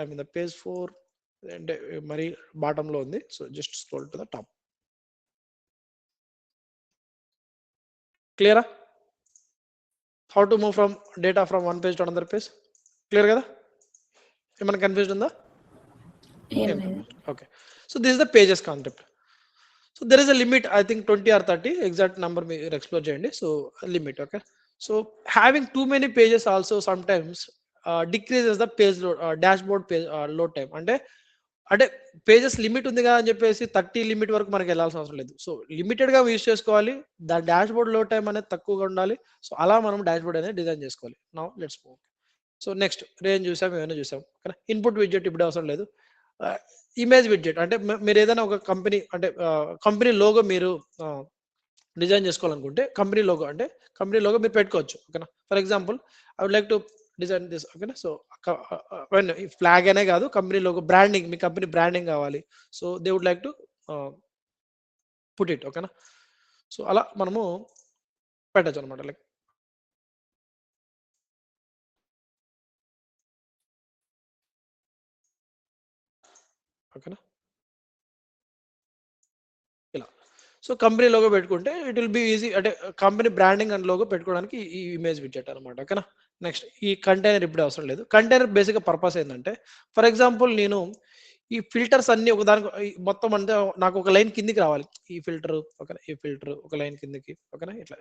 I mean the page 4 అంటే మరి బాటమ్‌లో ఉంది. So, just scroll to the top. క్లియరా? How to move from data from one page to another page. Clear కదా? ఏమైనా కన్ఫ్యూజన్ ఉందా? ఏం ఏం లేదు. Okay. So, this is the pages concept. So, there is a limit I think 20 or 30 exact number మీరు explore చేయండి. So, limit okay. So, having too many pages also sometimes decreases the page load dashboard page load time. అంటే pages limit ఉంది కదా అని చెప్పేసి 30 limit వరకు మనకి వెళ్ళాల్సిన అవసరం లేదు. సో, లిమిటెడ్‌గా యూజ్ చేసుకోవాలి. ద డాష్‌బోర్డ్ లోడ్ టైమ్ అనేది తక్కువగా ఉండాలి. సో, అలా మనం డాష్‌బోర్డ్ అనేది డిజైన్ చేసుకోవాలి. Now let's move. So, next range చూసాం, ఇవన్నీ చూసాం. ఓకేనా? ఇన్‌పుట్ విడ్జెట్ ఇప్పుడు అవసరం లేదు. ఇమేజ్ విడ్జెట్ అంటే మీరు ఏదైనా ఒక కంపెనీ అంటే కంపెనీ లోగో మీరు డిజైన్ చేసుకోవాలనుకుంటే కంపెనీ లోగో మీరు పెట్టుకోవచ్చు. ఓకేనా? For example I would like to design this. ఓకేనా? సో, ఈ ఫ్లాగ్ అనే కాదు కంపెనీ లోగో బ్రాండింగ్ మీ కంపెనీ బ్రాండింగ్ కావాలి. So, they would like to put it. ఓకేనా? సో, అలా మనము పెట్టొచ్చు అనమాట. లైక్ ఓకేనా? ఇలా. సో, కంపెనీ లోగో పెట్టుకుంటే ఇట్ విల్ బి ఈజీ. అంటే కంపెనీ బ్రాండింగ్ అండ్ లోగో పెట్టుకోవడానికి ఈ ఇమేజ్ విడ్జెట్ అనమాట. ఓకేనా? నెక్స్ట్ ఈ కంటైనర్ ఇప్పుడు అవసరం లేదు. కంటైనర్ బేసిక్‌గా పర్పస్ ఏందంటే ఫర్ ఎగ్జాంపుల్ నేను ఈ ఫిల్టర్స్ అన్నీ ఒకదానికి మొత్తం అంటే నాకు ఒక లైన్ కిందకి రావాలి. ఈ ఫిల్టర్ ఓకేనా? ఈ ఫిల్టర్ ఒక లైన్ కిందకి ఓకేనా? ఇట్లా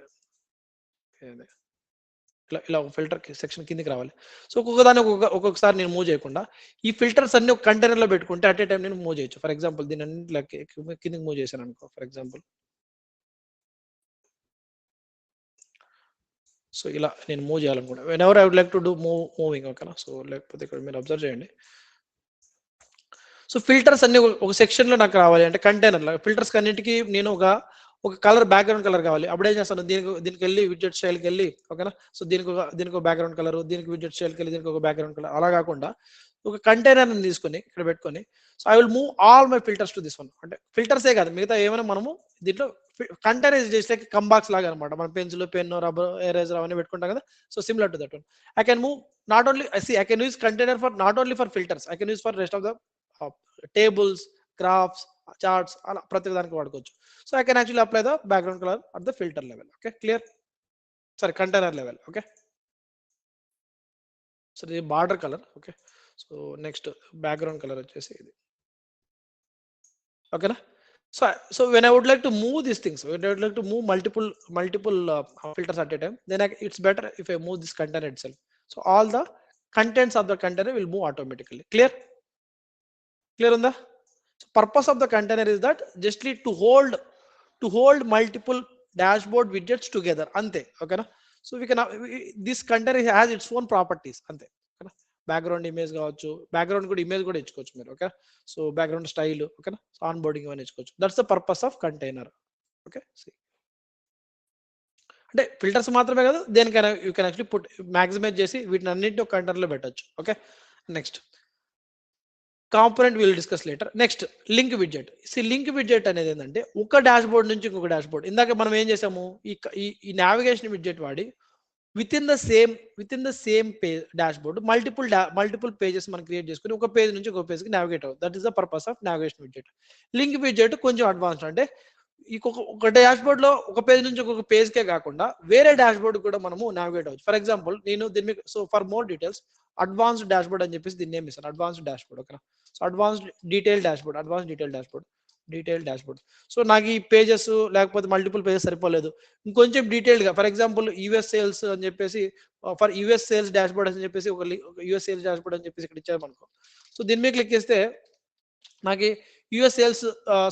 ఇలా ఒక ఫిల్టర్ సెక్షన్ కిందికి రావాలి. సో ఒక్కొక్కదాన్ని ఒక్కొక్కసారి నేను మూవ్ చేయకుండా ఈ ఫిల్టర్స్ అన్ని ఒక కంటైనర్లో పెట్టుకుంటే అట్ ఏ టైం నేను మూవ్ చేయొచ్చు. ఫర్ ఎగ్జాంపుల్ దీని అన్నింటిలో కిందికి మూవ్ చేశాను అనుకో ఫర్ ఎగ్జాంపుల్. సో ఇలా నేను మూవ్ చేయాలనుకుంటా. Whenever I would like to do moving, ఓకేనా. సో లేకపోతే ఇక్కడ మీరు అబ్జర్వ్ చేయండి. సో ఫిల్టర్స్ అన్ని ఒక సెక్షన్లో నాకు రావాలి అంటే కంటైనర్లో ఫిల్టర్స్ అన్నింటికి నేను ఒక కలర్ బ్యాక్గ్రౌండ్ కలర్ కావాలి. అప్పుడు ఏం చేస్తాను, దీనికి వెళ్ళి విడ్జెట్ స్టైల్కి వెళ్ళి, ఓకేనా. సో దీనికి ఒక బ్యాక్గ్రౌండ్ కలర్, దీనికి విడ్జెట్ స్టైల్కి వెళ్ళి దీనికి ఒక బ్యాక్గ్రౌండ్ కలర్, అలా కాకుండా ఒక కంటైనర్ని తీసుకొని ఇక్కడ పెట్టుకొని so I will move all my filters to this one. అంటే ఫిల్టర్సే కాదు మిగతా ఏమైనా మనము దీంట్లో కంటైనరైజ్ చేస్తే కంబాక్స్ లాగా అనమాట. మన పెన్సిల్, పెన్, రబ్బర్, ఎరేజర్ అవన్నీ పెట్టుకుంటాం కదా. So similar to that one. I can move not only I can use container for not only for filters, I can use for rest of the tables, graphs, charts, అలా ప్రతి దానికి వాడుకోవచ్చు. So I can actually apply the background colour at the filter level. Okay, clear. Sorry, container level. Okay, so ఇది border colour. Okay, so next background colour వచ్చేసి ఇది. ఓకేనా. So when I would like to move these things, when I would like to move multiple filters at a time, then it's better if I move this container itself. So all the contents of the container will move automatically. Clear on the purpose of the container is that just to hold multiple dashboard widgets together, ante. Okay na. So this container has its own properties, ante. Background image కావచ్చు, background కూడా image కూడా ఇచ్చుకోవచ్చు మీరు. Okay, so background style, ఓకేనా. So on boarding ఇవన్నీ ఇచ్చుకోవచ్చు. That's the purpose of container. Okay, అంటే filters మాత్రమే కాదు, దేనికైనా యూ కెన్ యాక్చువల్లీ మ్యాక్సిమైజ్ చేసి వీటిని అన్నింటినీ ఒక కంటైనర్లో పెట్టచ్చు. Okay, next component will discuss later. Next link widget. Link widget అనేది ఏంటంటే ఒక డాష్ బోర్డ్ నుంచి ఇంకొక డాష్ బోర్డ్. ఇందాక మనం ఏం చేసాము, ఈ నావిగేషన్ విడ్జెట్ వాడి within the same page dashboard multiple pages మనం క్రియేట్ చేసుకుని ఒక పేజ్ నుంచి ఒక పేజ్ కి నావిగేట్ అవుతుంది. That is the purpose of navigation widget. Link widget కొంచెం అడ్వాన్స్డ్. అంటే ఒక డాష్ బోర్డ్ లో ఒక పేజ్ నుంచి ఒక పేజ్ కే కాకుండా వేరే డాష్ బోర్డ్ కూడా మనము నావిగేట్ అవ్వచ్చు. ఫర్ ఎగ్జాంపుల్ నేను దీన్ని so for more details advanced dash board అని చెప్పేసి దీన్ని నేమ్ ఇస్తాను, అడ్వాన్స్డ్ డాష్ బోర్డ్. ఓకేనా. So advanced detail dash board. So నాకు ఈ పేజెస్ లేకపోతే మల్టిపుల్ పేజెస్ సరిపోలేదు, ఇంకొంచెం డీటెయిల్డ్ గా ఫర్ ఎగ్జాంపుల్ యుఎస్ సేల్స్ అని చెప్పేసి for US sales dash board అని చెప్పేసి ఒక యుఎస్ సేల్స్ డాష్ బోర్డ్ అని చెప్పేసి ఇక్కడ ఇచ్చారు అనుకో. సో దీని మీద క్లిక్ చేస్తే నాకు యుఎస్ సేల్స్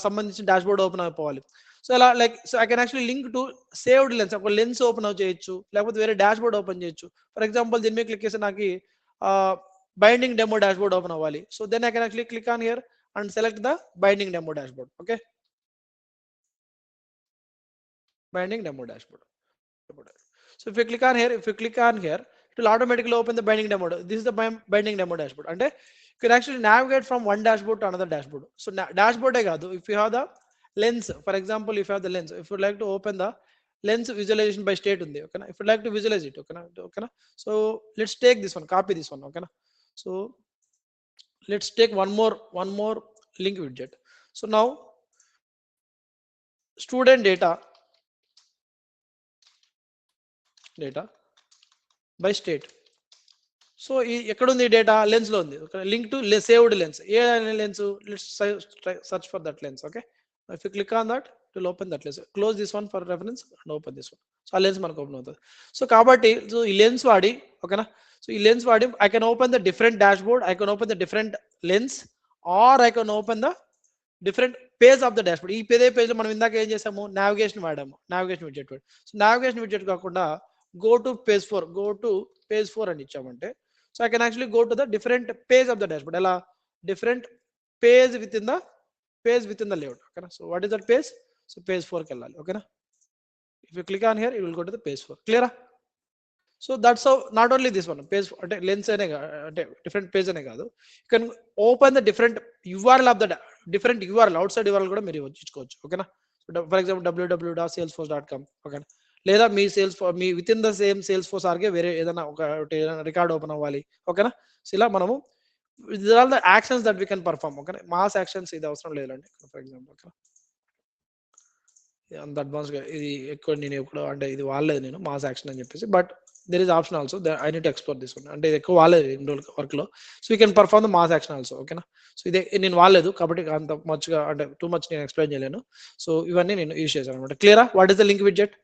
సంబంధించిన డాష్ బోర్డ్ ఓపెన్ అయిపోవాలి. సో అలా so I can actually link to saved lens, ఒక లెన్స్ ఓపెన్ చేయొచ్చు, లేకపోతే వేరే డాష్ బోర్డ్ ఓపెన్ చేయొచ్చు. ఫర్ ఎగ్జాంపుల్ దీని మీద క్లిక్ చేస్తే నాకు binding demo dashboard open అవ్వాలి. So then I can actually click on here and select the binding demo dashboard. Okay, binding demo dashboard. So if you click on here, it will automatically open the binding demo. This is the binding demo dashboard. And you can actually navigate from one dashboard to another dashboard. So dashboard if you have the lens, for example, if you have the lens, if you would like to open the lens visualization by state undi, okay, if you like to visualize it, okay, so let's take this one, copy this one. Okay, so let's take one more link widget. So now student data by state. So ekkada undi data lens lo undi, okay, link to saved lens. A lens, let's search for that lens. Okay, if you click on that it will open that lens. Close this one for reference and open this one. So ఆ lens మనకు open అవుతుంది. So కాబట్టి so ఈ lens వాడి, ఓకేనా. So ఈ lens వాడి I can open the different dashboard, I can open the different lens, or I can open the different page of the dashboard. ఈ పేజ్ లో మనం ఇందాక ఏం చేసాము, నావిగేషన్ వాడాము, నావిగేషన్ విడ్జెట్ వాడు. సో నావిగేషన్ విడ్జెట్ కాకుండా go to page 4 అని ఇచ్చామంటే so I can actually go to the different page of the dashboard. ఎలా different page within the layout. Okay, so what is that page? So page 4 కి వెళ్ళాలి. ఓకేనా. if you click on here you will go to the page 4. clear? So that's how not only this one page అంటే lens అనే అంటే different page అనే కాదు, you can open the different URL of the different URL outside URL కూడా మీరు ఇచ్చుకోవచ్చు. ఓకేనా. For example www.salesforce.com. ఓకేనా. లేదా మీ మీ with in the same Salesforce ఆర్గే వేరే ఏదైనా రికార్డ్ ఓపెన్ అవ్వాలి. ఓకేనా. సో ఇలా మనము these are all the actions that we can perform. ఓకేనా. మాస్ యాక్షన్స్ ఇది అవసరం లేదండి. ఫర్ ఎగ్జాంపుల్ ఓకేనా, అంత అడ్వాన్స్ గా ఇది ఎక్కువ నేను ఎప్పుడు అంటే ఇది వాడలేదు నేను మాస్ యాక్షన్ అని చెప్పేసి, but there is option also that I need to explore this one. అంటే ఇది ఎక్కువ వాడలేదు ఇన్ వర్క్ లో. So you can perform the mass action also. ఓకేనా. సో ఇది నేను వాడలేదు కాబట్టి అంత మచ్ గా అంటే టూ మచ్ నేను ఎక్స్ప్లెయిన్ చేయలేను. సో ఇవన్నీ నేను యూజ్ చేశాను అనమాట. క్లియరా? What is the link widget?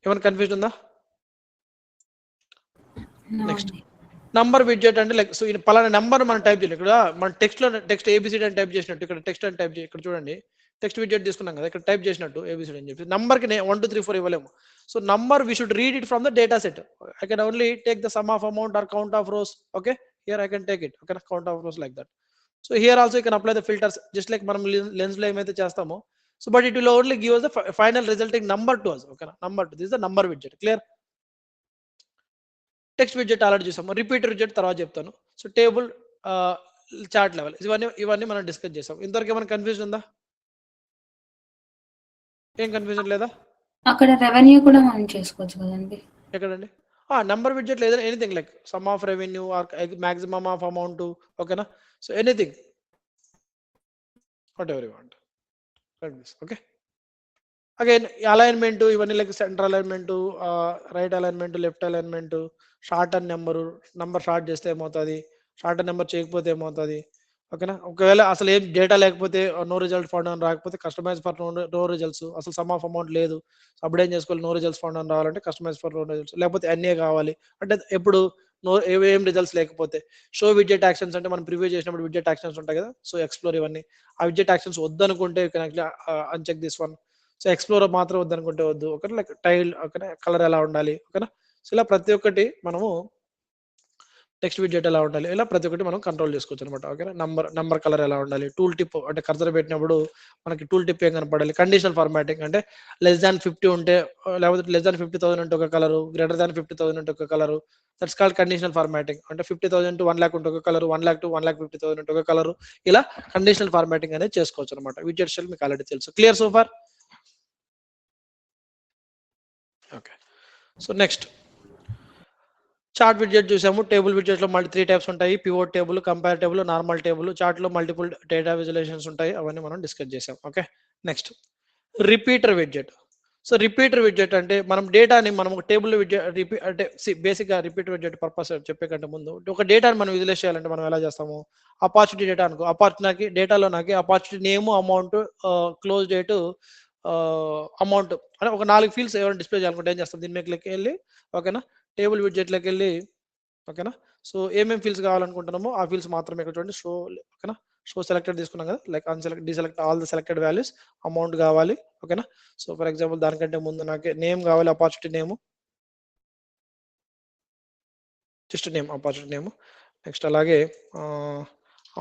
ఏమైనా కన్ఫ్యూజన్ ఉందా? నెక్స్ట్ అవునండి. నంబర్ విడ్జెట్ అంటే లైక్ సో ఈ పలానా నెంబర్ మనం టైప్ చేయాలి. ఇక్కడ మన టెక్స్ట్ ఏబిసిడి అని టైప్ చేసినట్టు ఇక్కడ టెక్స్ట్ అని టైప్ చేసి ఇక్కడ చూడండి టెక్స్ట్ విడ్జెట్ తీసుకున్నాం కదా, ఇక్కడ టైప్ చేసినట్టు ఏబిసిడి అని చెప్పి నంబర్కి 1 2 3 4 ఇవ్వలేము. So number we should read it from the data set. I can only take the sum of amount or count of rows. Okay, here I can take it. Okay, count of rows like that. So here also you can apply the filters just like మనం lens లో ఏమైతే చేస్తామో. So but it will only give us the final resulting number to us. ఓకేనా, number to this the number widget. Clear? Text widget already చూసాము, repeat widget తర్వాత చెప్తాను. So table, chart level, ఇవన్నీ మనం డిస్కస్ చేసాం. ఇంతవరకు ఏమైనా కన్ఫ్యూజన్ ఉందా? ఏం కన్ఫ్యూజన్ లేదా? అక్కడ రెవెన్యూ కూడా మనం చేసుకోవచ్చు కదండి. ఎక్కడండి? నంబర్ విడ్జెట్ లేదా anything like sum of revenue or maximum of amount. ఓకేనా, so anything whatever you want like this. Okay, again alignment ఇవన్నీ like centre alignment, right alignment, left alignment, sort and number sort చేస్తే ఏమవుతుంది, short and number చేయకపోతే ఏమవుతుంది. ఓకేనా, ఒకవేళ అసలు ఏం డేటా లేకపోతే నో రిజల్ట్ ఫౌండ్ అని రాకపోతే కస్టమైజ్ ఫర్ నో రిజల్ట్స్, అసలు సమ్ ఆఫ్ అమౌంట్ లేదు, అప్పుడు ఏం చేసుకోవాలి, నో రిజల్ట్స్ ఫౌండ్ అని రావాలంటే కస్టమైజ్ ఫర్ నో రిజల్ట్స్, లేకపోతే అన్నీ కావాలి అంటే ఎప్పుడు ఏం రిజల్ట్స్ లేకపోతే షో విడ్జెట్ యాక్షన్స్ అంటే మనం ప్రివ్యూ చేసినప్పుడు విడ్జెట్ యాక్షన్స్ ఉంటాయి కదా, సో ఎక్స్ప్లోర్ ఇవన్నీ. ఆ విడ్జెట్ యాక్షన్స్ వద్దనుకుంటే uncheck this one. So explorer మాత్రం వద్దనుకుంటే వద్దు. ఓకేనా, లైక్ టైల్, ఓకేనా, కలర్ ఎలా ఉండాలి. ఓకేనా, సో ఇలా ప్రతి ఒక్కటి మనము టెక్స్ట్ విడ్జెట్ ఎలా ఉండాలి, ఇలా ప్రతి ఒక్కటి మనం కంట్రోల్ చేసుకోవచ్చు అనమాట. ఓకేనా, నంబర్ కలర్ ఎలా ఉండాలి, టూల్ టిప్ అంటే కర్సర్ పెట్టినప్పుడు మనకి టూల్ టిప్ ఏం కనపడాలి, కండిషనల్ ఫార్మాటింగ్ అంటే లెస్ దాన్ 50 ఉంటే, లేకపోతే లెస్ దాన్ 50,000 ఉంటే ఒక కలరు, గ్రేటర్ దాన్ 50,000 ఉంటే ఒక colour. That's called conditional formatting. అంటే 50,000 టు 1 lakh ఉంటే ఒక కలరు, 1 lakh టు 1,50,000 ఉంటే ఒక కలరు. ఇలా కండిషనల్ ఫార్మాటింగ్ అనేది చేసుకోవచ్చు అనమాట. విడ్జెట్ స్టైల్ మీకు ఆల్రెడీ తెలుసు. Clear so far? Okay, so next chart widget చూసాము. టేబుల్ విడ్జెట్ లో మళ్ళీ 3 టైప్స్ ఉంటాయి, pivot table, compare table, normal table. Chart లో మల్టిపుల్ డేటా విజువలైజేషన్స్ ఉంటాయి, అవన్నీ మనం డిస్కస్ చేసాం. Okay, next repeater widget. So repeater widget అంటే మనం డేటాని మనం ఒక టేబుల్ విడ్జెట్ అంటే బేసిక్ గా రిపీటర్ విడ్జెట్ పర్పస్ చెప్పే కంటే ముందు ఒక డేటాని మనం విజువలైజ్ చేయాలంటే మనం ఎలా చేస్తాము, అపార్చునిటీ డేటా అనుకో, అపార్చునిటీ డేటాలో నాకు opportunity name, amount, close date, amount అంటే ఒక 4 ఫీల్డ్స్ ఎవరైనా డిస్ప్లే చేయాలనుకుంటే ఏం చేస్తాం, దీని మీదకి వెళ్ళి ఓకేనా టేబుల్ విడ్జెట్లోకి వెళ్ళి ఓకేనా, సో ఏమేమి ఫీల్డ్స్ కావాలనుకుంటున్నామో ఆ ఫీల్డ్స్ మాత్రమే ఇక్కడ చూడండి షో. ఓకేనా, షో సెలెక్టెడ్ తీసుకున్నాం కదా, like unselect deselect all the selected values, amount కావాలి. ఓకేనా, సో ఫర్ ఎగ్జాంపుల్ దానికంటే ముందు నాకు నేమ్ కావాలి, opportunity name, just name, opportunity name. Next అలాగే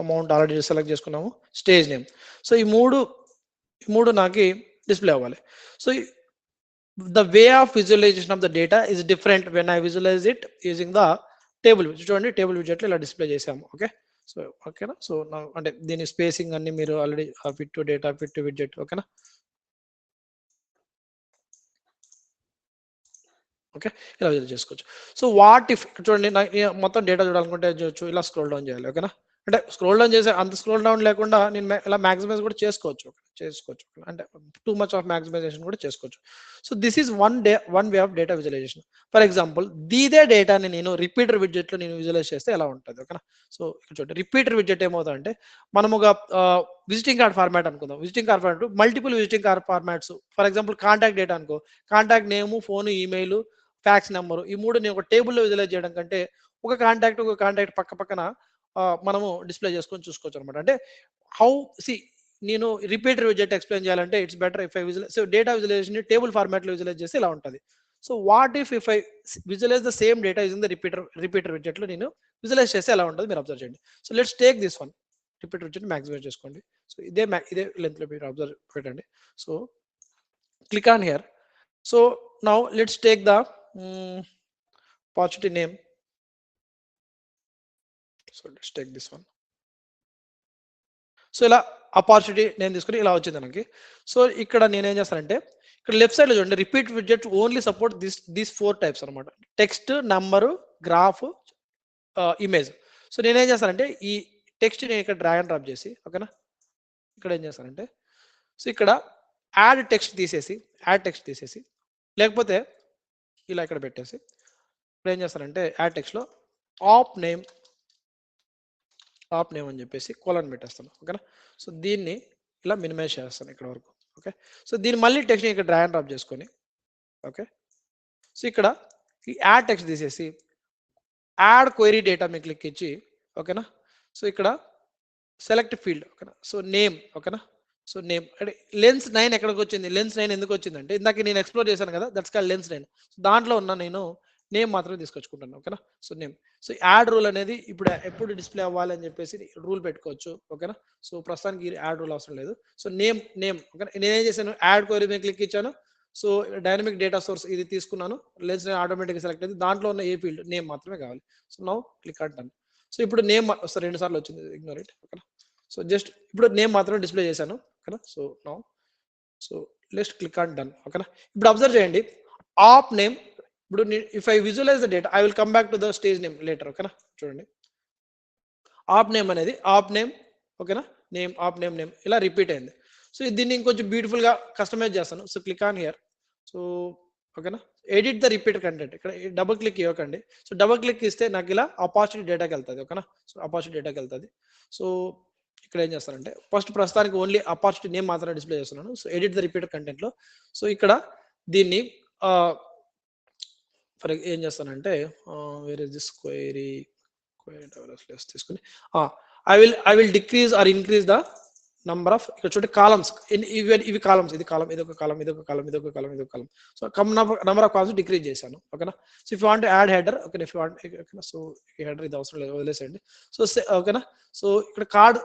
అమౌంట్ ఆల్రెడీ సెలెక్ట్ చేసుకున్నాము, స్టేజ్ నేమ్. సో ఈ మూడు నాకు డిస్ప్లే అవ్వాలి. So the way of visualization of the data is different when I visualize it using the table widget. చూడండి table widget ఇలా display చేసాము. Okay, so ఓకేనా, సో అంటే దీని స్పేసింగ్ అన్ని మీరు already fit to data, fit to widget. ఓకేనా, okay, ఇలా చేసుకోవచ్చు. సో వాట్ ఇఫ్ చూడండి మొత్తం డేటా చూడాలనుకుంటే చూడొచ్చు, ఇలా స్క్రోల్ డౌన్ చేయాలి. ఓకేనా, అంటే స్క్రోల్ డౌన్ చేసే అంత స్క్రోల్ డౌన్ లేకుండా నేను ఇలా మాక్సిమైజ్ కూడా చేసుకోవచ్చు. అంటే టూ మచ్ ఆఫ్ మాక్సిమైజేషన్ కూడా చేసుకోవచ్చు. So this is one way of data visualization. For example ఇదే డేటాని నేను రిపీటర్ విడ్జెట్ లో నేను విజువలైజ్ చేస్తే ఎలా ఉంటుంది. ఓకేనా, సో ఇక్కడ చూడండి రిపీటర్ విడ్జెట్ ఏమవుతుందంటే మనం ఒక విజిటింగ్ కార్డ్ ఫార్మాట్ అనుకుందాం. Visiting card format multiple visiting card formats. For example contact data అనుకో, contact name, phone, email, fax number, ఈ మూడు నేను ఒక టేబుల్లో విజువలైజ్ చేయడం కంటే ఒక కాంటాక్ట్ పక్క పక్కన మనము డిస్ప్లే చేసుకొని చూసుకోవచ్చు అనమాట. అంటే హౌ సి నేను రిపీటర్ విడ్జెట్ ఎక్స్ప్లెయిన్ చేయాలంటే it's better if I visualize. So data visualization table format లో విజువలైజ్ చేస్తే ఇలా ఉంటుంది. So what if I visualize the same data using the repeater widget లో నేను విజువలైజ్ చేస్తే ఎలా ఉంటుంది మీరు అబ్జర్వ్ చేయండి. So let's take this one, repeater widget maximize చేసుకోండి. సో ఇదే లెంత్ లో మీరు అబ్జర్వ్ పెట్టండి. So click on here. So now let's take the opportunity name. So let's take this one. So ఇలా ఆపర్చునిటీ నేను తీసుకుని ఇలా వచ్చింది మనకి. సో ఇక్కడ నేనేం చేస్తానంటే ఇక్కడ లెఫ్ట్ సైడ్ లో చూడండి repeat widget only support these 4 types అనమాట, text, number, graph, image. So నేనేం చేస్తానంటే ఈ టెక్స్ట్ నేను ఇక్కడ డ్రాగ్ అండ్ డ్రాప్ చేసి ఓకేనా ఇక్కడ ఏం చేస్తానంటే సో ఇక్కడ యాడ్ టెక్స్ట్ తీసేసి లేకపోతే ఇలా ఇక్కడ పెట్టేసి ఇప్పుడు ఏం చేస్తానంటే యాడ్ టెక్స్ట్ లో టాప్ నేమ్ అని చెప్పేసి కోలన్ పెట్టేస్తాను. ఓకేనా, సో దీన్ని ఇలా మినిమైజ్ చేస్తాను ఇక్కడ వరకు. ఓకే, సో దీన్ని మళ్ళీ టెక్స్ట్ ఇక్కడ డ్రాగ్ అండ్ డ్రాప్ చేసుకొని ఓకే సో ఇక్కడ ఈ యాడ్ టెక్స్ట్ తీసేసి యాడ్ క్వైరీ డేటా మీద క్లిక్ ఇచ్చి ఓకేనా. సో ఇక్కడ సెలెక్ట్ ఫీల్డ్ ఓకేనా. సో నేమ్ ఓకేనా. సో నేమ్ అంటే లెన్స్ 9 ఎక్కడికి వచ్చింది, లెన్స్ 9 ఎందుకు వచ్చిందంటే ఇందాక నేను ఎక్స్ప్లోర్ చేశాను కదా, దట్స్ కాల్డ్ లెన్స్ 9. సో దాంట్లో ఉన్న నేను నేమ్ మాత్రమే తీసుకొచ్చుకుంటాను ఓకేనా. So name. So add rule అనేది ఇప్పుడు ఎప్పుడు డిస్ప్లే అవ్వాలి అని చెప్పేసి రూల్ పెట్టుకోవచ్చు ఓకేనా. సో ప్రస్తుతానికి యాడ్ రూల్ అవసరం లేదు. So name okay. నేనేం చేశాను, యాడ్ క్వైరీ మీద క్లిక్ ఇచ్చాను. సో డైనమిక్ డేటా సోర్స్ ఇది తీసుకున్నాను, లెన్స్ ఆటోమేటిక్గా సెలెక్ట్ అయింది, దాంట్లో ఉన్న ఏ ఫీల్డ్ నేమ్ మాత్రమే కావాలి. సో నౌ క్లిక్ అంటాను. సో ఇప్పుడు నేమ్ 2 సార్లు వచ్చింది, ఇగ్నోర్ ఇట్ ఓకేనా. సో జస్ట్ ఇప్పుడు నేమ్ మాత్రమే డిస్ప్లే చేశాను ఓకేనా. So now so let's click on done ఓకేనా. ఇప్పుడు అబ్జర్వ్ చేయండి ఆప్ నేమ్. ఇప్పుడు if I visualize the data I will come back to the stage name later ఓకేనా. చూడండి ఆప్ నేమ్ అనేది ఆప్ నేమ్ ఓకేనా, నేమ్ ఆప్ నేమ్ నేమ్ ఇలా రిపీట్ అయింది. సో దీన్ని ఇంకొంచెం బ్యూటిఫుల్ గా కస్టమైజ్ చేస్తాను. So click on here. So ఓకేనా, ఎడిట్ ద రిపీట్ కంటెంట్. ఇక్కడ డబుల్ క్లిక్ ఇవ్వకండి. సో డబుల్ క్లిక్ ఇస్తే నాకు ఇలా అపార్చునిటీ డేటాకి వెళ్తుంది ఓకేనా. సో అపార్చునిటీ డేటాకి వెళ్తుంది. సో ఇక్కడ ఏం చేస్తానంటే ఫస్ట్ ప్రస్తుతానికి ఓన్లీ అపార్చునిటీ నేమ్ మాత్రమే డిస్ప్లే చేస్తున్నాను. So edit the repeat content లో సో ఇక్కడ దీన్ని ఫర్ ఏం చేస్తానంటే where is this query develops తీసుకుని I will decrease or increase the number of, ఇక్కడ చూడండి కాలమ్స్ ఇవి కాలమ్స్, ఇది కాలం, ఇది ఒక కాలం, ఇది ఒక కాలం, ఇది ఒక కాలం, ఇది ఒక column. So number of columns decrease చేశాను ఓకేనా. So if you want add header ఓకేనా, ఇఫ్ యూ వాంట్ ఓకేనా. సో ఈ హెడర్ ఇది అవసరం లేదు, వదిలేసేయండి. సో ఓకేనా. సో ఇక్కడ కార్డ్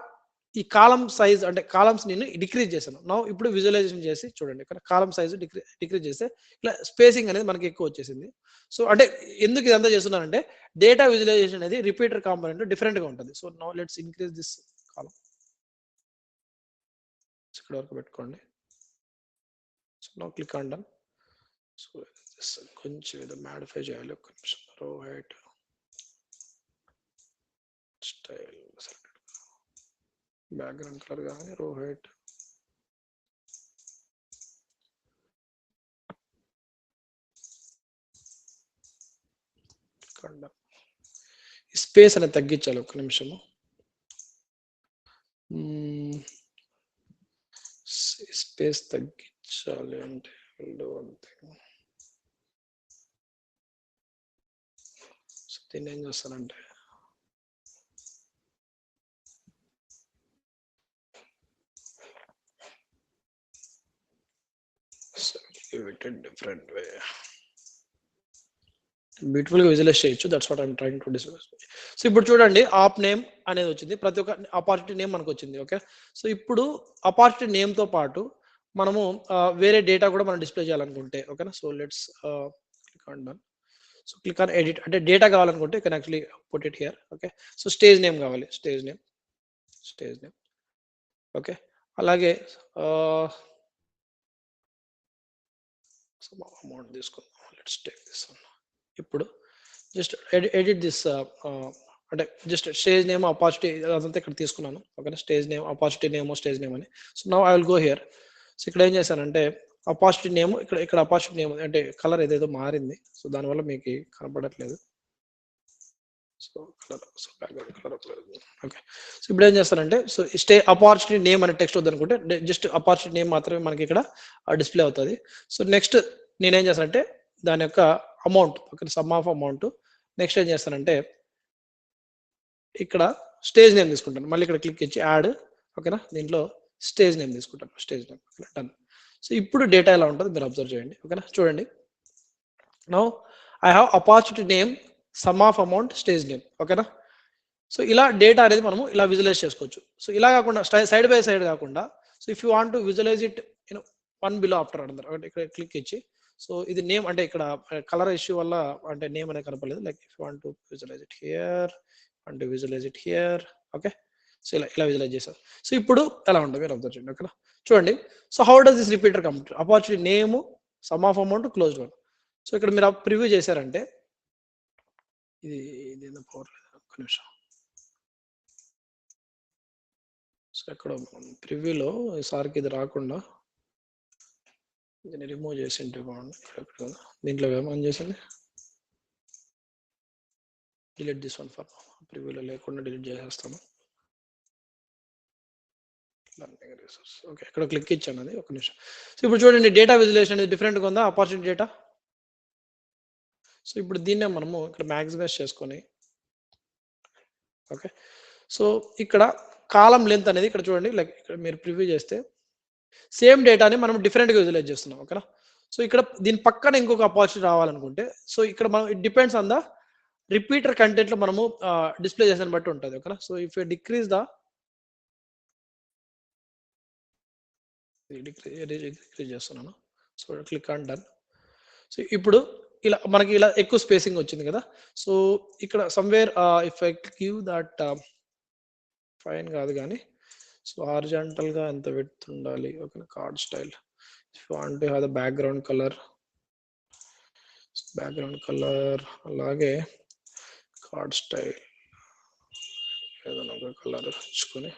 ఈ కాలం సైజ్ అంటే కాలమ్స్ నేను డిక్రీజ్ చేశాను. నా ఇప్పుడు విజువలైజేషన్ చేసి చూడండి ఇక్కడ కాలం సైజ్ డిక్రీజ్ చేస్తే ఇలా స్పేసింగ్ అనేది మనకి ఎక్కువ వచ్చేసింది. సో అంటే ఎందుకు ఇదంతా చేస్తున్నానంటే డేటా విజువలైజేషన్ అనేది రిపీటర్ కాంపోనెంట్ డిఫరెంట్ గా ఉంటుంది. So now let's increase this column, ఇక్కడ వరకు పెట్టుకోండి. So now click on done. So కొంచెం ఏదో మాడిఫై చేయాలి, ఒక నిమిషం. రో హైట్ స్టైల్ బ్యాక్గ్రౌండ్ కలర్ కానీ రో హైట్ స్పేస్ అనేది తగ్గించాలి, ఒక నిమిషము. స్పేస్ తగ్గించాలి అంటే దీన్ని ఏం చేస్తానంటే డిఫరెంట్ వే బ్యూటిఫుల్ గా విజువలైజ్ చేయొచ్చు. That's what I'm trying to discuss. So ఇప్పుడు చూడండి ఆప్ నేమ్ అనేది వచ్చింది, ప్రతి ఒక్క అపార్చునిటీ నేమ్ మనకు వచ్చింది ఓకే. సో ఇప్పుడు అపార్చునిటీ నేమ్ తో పాటు మనము వేరే డేటా కూడా మనం డిస్ప్లే చేయాలనుకుంటే ఓకేనా. So let's click on done. So click on edit, అంటే డేటా కావాలనుకుంటే you can actually put it here okay. So stage name కావాలి, స్టేజ్ నేమ్ ఓకే. అలాగే అమౌంట్ తీసుకుందాం, లెట్స్ టేక్ దిస్ వన్. ఇప్పుడు జస్ట్ ఎడిట్ దిస్ అంటే just stage name opportunity అదంతా ఇక్కడ తీసుకున్నాను ఓకేనా. Stage name opportunity name stage name అని. So now I will go here. So ఇక్కడ ఏం చేశానంటే అపార్చునిటీ నేమ్ ఇక్కడ అపార్చునిటీ నేమ్ అంటే కలర్ ఏదేదో మారింది, సో దానివల్ల మీకు కనపడట్లేదు. So colour so background colour okay. So ఇప్పుడు ఏం చేస్తానంటే సో అపార్చునిటీ నేమ్ అనే టెక్స్ట్ వద్దనుకుంటే జస్ట్ అపార్చునిటీ నేమ్ మాత్రమే మనకి ఇక్కడ డిస్ప్లే అవుతుంది. సో నెక్స్ట్ నేనేం చేస్తానంటే దాని యొక్క amount okay, some of amount. Next ఏం చేస్తానంటే ఇక్కడ స్టేజ్ నేమ్ తీసుకుంటాను, మళ్ళీ ఇక్కడ క్లిక్ ఇచ్చి యాడ్ ఓకేనా. దీంట్లో స్టేజ్ నేమ్ తీసుకుంటాను, స్టేజ్ నేమ్ డన్. సో ఇప్పుడు డేటా ఎలా ఉంటుంది మీరు అబ్జర్వ్ చేయండి ఓకేనా. చూడండి now I have opportunity name, sum of amount, stage name ఓకేనా. సో ఇలా డేటా అనేది మనము ఇలా విజువలైజ్ చేసుకోవచ్చు. సో ఇలా కాకుండా సైడ్ బై సైడ్ కాకుండా so if you want to visualize it you know one below after అందరు అంటే ఇక్కడ క్లిక్ ఇచ్చి సో ఇది నేమ్ అంటే ఇక్కడ కలర్ ఇష్యూ వల్ల అంటే నేమ్ అనేది కనపడలేదు. Like if you want to visualize it here and visualize it here okay. So ఇలా విజువలైజ్ చేశారు. సో ఇప్పుడు ఎలా ఉంటుంది మీరు అబ్జర్వ్ చేయండి ఓకేనా. చూడండి so how does this repeater complete opportunity name, sum of amount, closed one. So ఇక్కడ మీరు ప్రివ్యూ చేశారంటే ఇది పవర్ లేదు, ఒక్క నిమిషం. సో ఎక్కడ ప్రివ్యూలో ఈసారికి ఇది రాకుండా దీన్ని రిమూవ్ చేసి ఉంటే బాగుంది. దీంట్లో ఏమని చేసింది డిలీట్ దిస్ వన్ ఫర్ ప్రివ్యూలో లేకుండా డిలీట్ చేసేస్తాను. ఓకే ఇక్కడ క్లిక్ ఇచ్చాను అది, ఒక నిమిషం. సో ఇప్పుడు చూడండి డేటా విజువలైజేషన్ అనేది డిఫరెంట్గా ఉందా అపార్చునిటీ డేటా. సో ఇప్పుడు దీన్నే మనము ఇక్కడ మ్యాక్సిమైజ్ చేసుకొని ఓకే. సో ఇక్కడ కాలం లెంత్ అనేది ఇక్కడ చూడండి, లైక్ ఇక్కడ మీరు ప్రివ్యూ చేస్తే సేమ్ డేటాని మనం డిఫరెంట్గా విజువలైజ్ చేస్తున్నాం. ఓకేనా. సో ఇక్కడ దీని పక్కన ఇంకొక ఆపర్చునిటీ రావాలనుకుంటే, సో ఇక్కడ మనం it depends on the repeater content లో మనము డిస్ప్లే చేసిన బట్టి ఉంటుంది. ఓకేనా. So if you decrease the decrease చేస్తున్నాను. So click on done. So ఇప్పుడు ఇలా మనకి ఇలా ఎక్కువ స్పేసింగ్ వచ్చింది కదా. సో ఇక్కడ somewhere if I give that fine కాదు కానీ, సో హారిజాంటల్ గా ఎంత విడ్త్ ఉండాలి. Okay. Card style if you want to have the background colour, అలాగే కార్డ్ స్టైల్ ఏదైనా ఒక కలర్ ఇచ్చుకొని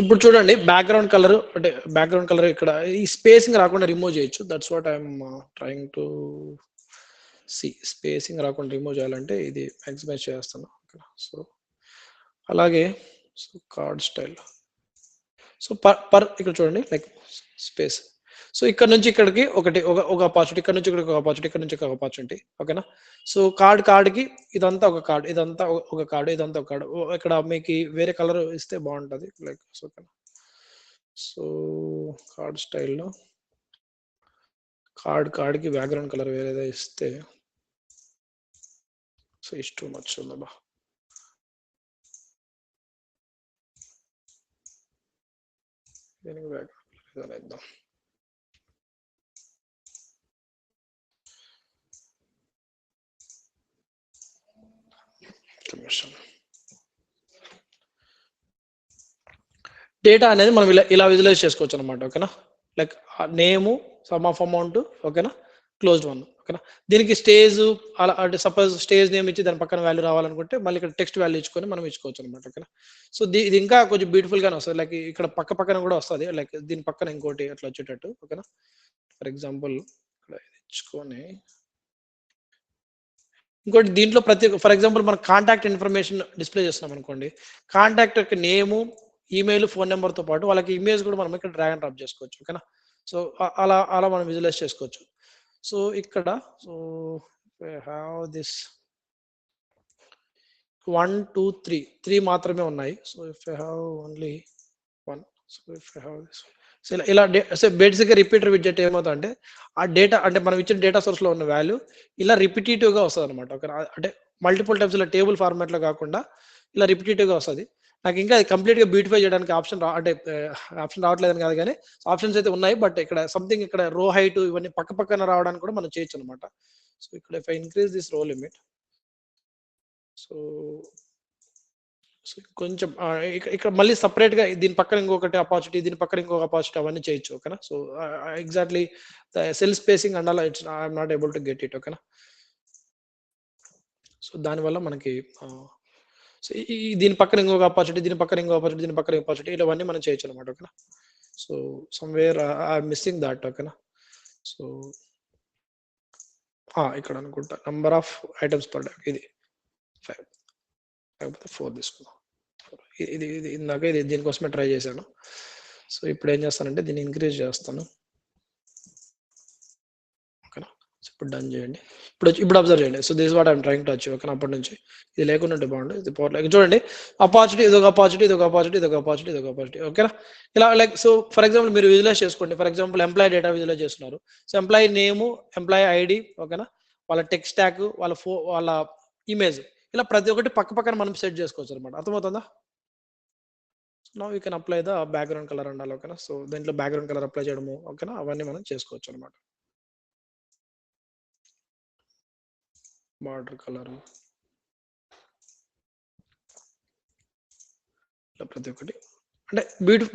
ఇప్పుడు చూడండి బ్యాక్గ్రౌండ్ కలర్ అంటే బ్యాక్గ్రౌండ్ కలర్ ఇక్కడ ఈ స్పేసింగ్ రాకుండా రిమూవ్ చేయొచ్చు. That's what I'm trying to see. Spacing రాకుండా రిమూవ్ చేయాలంటే ఇది మ్యాక్సిమైజ్ చేస్తాను. సో అలాగే so card style, so per ఇక్కడ చూడండి లైక్ స్పేస్. సో ఇక్కడ నుంచి ఇక్కడికి ఒక ఆపర్చునిటీ, ఇక్కడ నుంచి ఇక్కడికి ఒక ఆపర్చునిటీ, ఇక్కడ నుంచి ఒక ఆపర్చునిటీ. ఓకేనా. సో కార్డ్కి ఇదంతా ఒక కార్డ్, ఇదంతా ఒక కార్డు, ఇదంతా ఒక కార్డు. ఇక్కడ మీకు వేరే కలర్ ఇస్తే బాగుంటుంది లైక్. ఓకేనా. సో కార్డ్ స్టైల్లో కార్డ్కి బ్యాక్గ్రౌండ్ కలర్ వేరేదో ఇస్తే, సో ఇస్ టూ మచ్ ఉందబ్బా. దీనికి బ్యాక్గ్రౌండ్ కలర్ ఇద్దాం. డేటా అనేది మనం ఇలా విజువలైజ్ చేసుకోవచ్చు అనమాట. ఓకేనా. Like name, some of amount, ఓకేనా, క్లోజ్డ్ వన్. ఓకేనా. దీనికి స్టేజ్ అలా అంటే సపోజ్ స్టేజ్ నేమ్ ఇచ్చి దాని పక్కన వాల్యూ రావాలనుకుంటే మళ్ళీ ఇక్కడ టెక్స్ట్ వాల్యూ ఇచ్చుకొని మనం ఇచ్చుకోవచ్చు అనమాట. ఓకేనా. సో ఇది ఇంకా కొంచెం బ్యూటిఫుల్ గానే వస్తుంది. లైక్ ఇక్కడ పక్కన కూడా వస్తుంది, లైక్ దీని పక్కన ఇంకోటి అట్లా వచ్చేటట్టు. ఓకేనా. ఫర్ ఎగ్జాంపుల్ ఇక్కడ ఇచ్చుకొని ఇంకోటి దీంట్లో ఫర్ ఎగ్జాంపుల్ మన కాంటాక్ట్ ఇన్ఫర్మేషన్ డిస్ప్లే చేస్తున్నాం అనుకోండి. కాంటాక్ట్ యొక్క నేము, ఈమెయిల్, ఫోన్ నెంబర్తో పాటు వాళ్ళకి ఇమేజ్ కూడా మనం ఇక్కడ డ్రాగ్ అండ్ డ్రాప్ చేసుకోవచ్చు. ఓకేనా. సో అలా మనం విజువలైజ్ చేసుకోవచ్చు. సో ఇక్కడ సో హ్యావ్ దిస్ 1 2 3 మాత్రమే ఉన్నాయి. So if I have only 1, so if I have this, so ఇలా బేసిక్గా రిపీటర్ విడ్జెట్ ఏమవుతుందంటే ఆ డేటా అంటే మనం ఇచ్చిన డేటా సోర్స్ లో ఉన్న వాల్యూ ఇలా రిపిటేటివ్ గా వస్తుంది అనమాట. ఓకే. అంటే మల్టిపుల్ టైమ్స్ ఇలా టేబుల్ ఫార్మాట్ లో కాకుండా ఇలా రిపిటేటివ్ గా వస్తుంది. నాకు ఇంకా కంప్లీట్ గా బ్యూటిఫై చేయడానికి ఆప్షన్ రావట్లేదని కాదు కానీ ఆప్షన్స్ అయితే ఉన్నాయి. బట్ ఇక్కడ సంథింగ్ ఇక్కడ రో హైట్ ఇవన్నీ పక్కన రావడానికి కూడా మనం చేయొచ్చు అనమాట. సో ఇక్కడ ఇఫ్ ఐ ఇంక్రీజ్ దిస్ రో లిమిట్, సో కొంచెం ఇక్కడ మళ్ళీ సపరేట్ గా దీని పక్కన ఇంకొకటి ఆపర్చునిటీ, దీని పక్కన ఇంకొక ఆపర్చునిటీ, అవన్నీ చేయొచ్చు. ఓకేనా. So exactly the cell spacing and అలా it's I'm not able to get it. ఓకేనా. సో దానివల్ల మనకి సో దీని పక్కన ఇంకొక ఆపర్చునిటీ, దీని పక్కన ఇంకో ఆపర్చునిటీ, దీని పక్కన ఆపర్చునిటీ, ఇవన్నీ మనం చేయొచ్చు అనమాట. ఓకేనా. So somewhere I'm missing that. ఓకేనా. సో ఇక్కడ అనుకుంటా number of items per day ఇది 5 లేకపోతే 4 తీసుకుందాం. ఇది ఇందాక ఇది దీనికోసమే ట్రై చేశాను. సో ఇప్పుడు ఏం చేస్తానంటే దీన్ని ఇంక్రీజ్ చేస్తాను. ఓకేనా. సో ఇప్పుడు డన్ చేయండి. ఇప్పుడు అబ్జర్వ్ చేయండి. So this what I'm trying to achieve. ఓకేనా. అప్పటి నుంచి ఇది లేకుండా ఉంటే బాగుండు. ఇది పవర్ లైక్ చూడండి, ఆపర్చునిటీ, ఇదొక ఆపర్చునిటీ, ఇదొక ఆపర్చునిటీ, ఇదొక ఆపర్చునిటీ, ఇదొక ఆపర్చునిటీ. ఓకేనా. ఇలా లైక్ సో ఫర్ ఎగ్జాంపుల్ మీరు విజువలైజ్ చేసుకోండి. For example employee data visualise చేస్తున్నారు. So employee name, employee ID, ఓకేనా, వాళ్ళ టెక్ స్టాక్, వాళ్ళ ఇమేజ్, ఇలా ప్రతి ఒక్కటి పక్కన మనం సెట్ చేసుకోవచ్చు అనమాట. అర్థమవుతుందా? Now you can apply the background colour ఉండాలి. ఓకేనా. సో దీంట్లో బ్యాక్గ్రౌండ్ కలర్ అప్లై చేయడము, ఓకేనా, అవన్నీ మనం చేసుకోవచ్చు అనమాట. బార్డర్ కలర్ ఇలా ప్రతి ఒక్కటి అంటే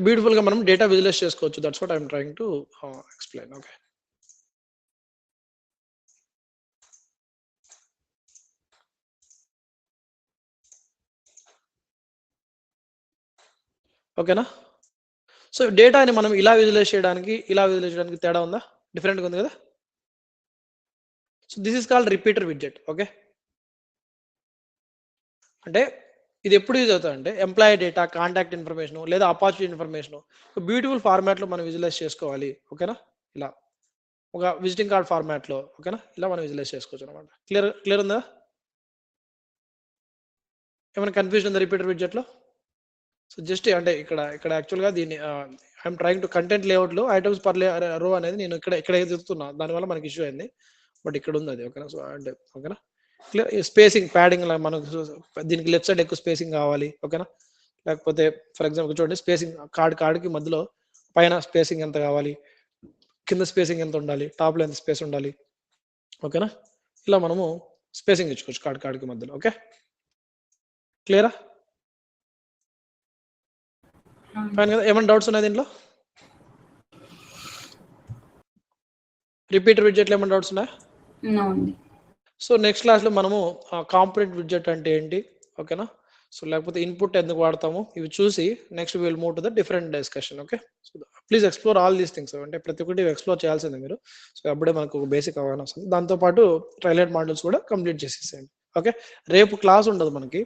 బ్యూటిఫుల్ గా మనం డేటా విజువలైజ్ చేసుకోవచ్చు. That's what I'm trying to explain. Okay. ఓకేనా. సో డేటాని మనం ఇలా విజువలైజ్ చేయడానికి తేడా ఉందా? డిఫరెంట్గా ఉంది కదా. So this is called repeater widget. Okay. అంటే ఇది ఎప్పుడు యూజ్ అవుతుందంటే ఎంప్లాయీ డేటా, కాంటాక్ట్ ఇన్ఫర్మేషన్ లేదా అపార్చునిటీ ఇన్ఫర్మేషన్ బ్యూటిఫుల్ ఫార్మాట్లో మనం విజువలైజ్ చేసుకోవాలి. ఓకేనా, ఇలా ఒక విజిటింగ్ కార్డ్ ఫార్మాట్లో. ఓకేనా, ఇలా మనం విజువలైజ్ చేసుకోవచ్చు అనమాట. క్లియర్ ఉందా? ఏమైనా కన్ఫ్యూజన్ ఉందా రిపీటర్ విడ్జెట్లో? సో జస్ట్ అంటే ఇక్కడ యాక్చువల్గా దీన్ని ఐఎమ్ ట్రైంగ్ టు కంటెంట్ లేఅవుట్లో ఐటమ్స్ పర్ రో అనేది నేను ఇక్కడ చెప్తున్నా, దానివల్ల మనకి ఇష్యూ అయింది. బట్ ఇక్కడ ఉంది అది. ఓకేనా, సో అంటే ఓకేనా క్లియర్. స్పేసింగ్ ప్యాడింగ్ మనకు దీనికి లెఫ్ట్ సైడ్ ఎక్కువ స్పేసింగ్ కావాలి. ఓకేనా, లేకపోతే ఫర్ ఎగ్జాంపుల్ చూడండి, స్పేసింగ్ కార్డ్కి మధ్యలో పైన స్పేసింగ్ ఎంత కావాలి, కింద స్పేసింగ్ ఎంత ఉండాలి, టాప్లో ఎంత స్పేస్ ఉండాలి. ఓకేనా, ఇలా మనము స్పేసింగ్ ఇచ్చుకోవచ్చు కార్డ్కి మధ్యలో. ఓకే, క్లియరా? ఫైన్ కదా? ఏమైనా డౌట్స్ ఉన్నాయి దీంట్లో? రిపీటర్ విడ్జెట్లో ఏమైనా డౌట్స్ ఉన్నాయా? సో నెక్స్ట్ క్లాస్లో మనము కాంపోనెంట్ విడ్జెట్ అంటే ఏంటి, ఓకేనా, సో లేకపోతే ఇన్పుట్ ఎందుకు వాడతాము, ఇవి చూసి next will move to the different discussion. Okay, so please explore all these things. అంటే ప్రతి ఒక్కటి ఎక్స్ప్లోర్ చేయాల్సిందే మీరు. సో అప్పుడే మనకు ఒక బేసిక్ అవగాహన వస్తుంది. దాంతోపాటు ట్రైలైట్ మాడ్యూల్స్ కూడా కంప్లీట్ చేసేసేయండి. ఓకే, రేపు క్లాస్ ఉండదు మనకి.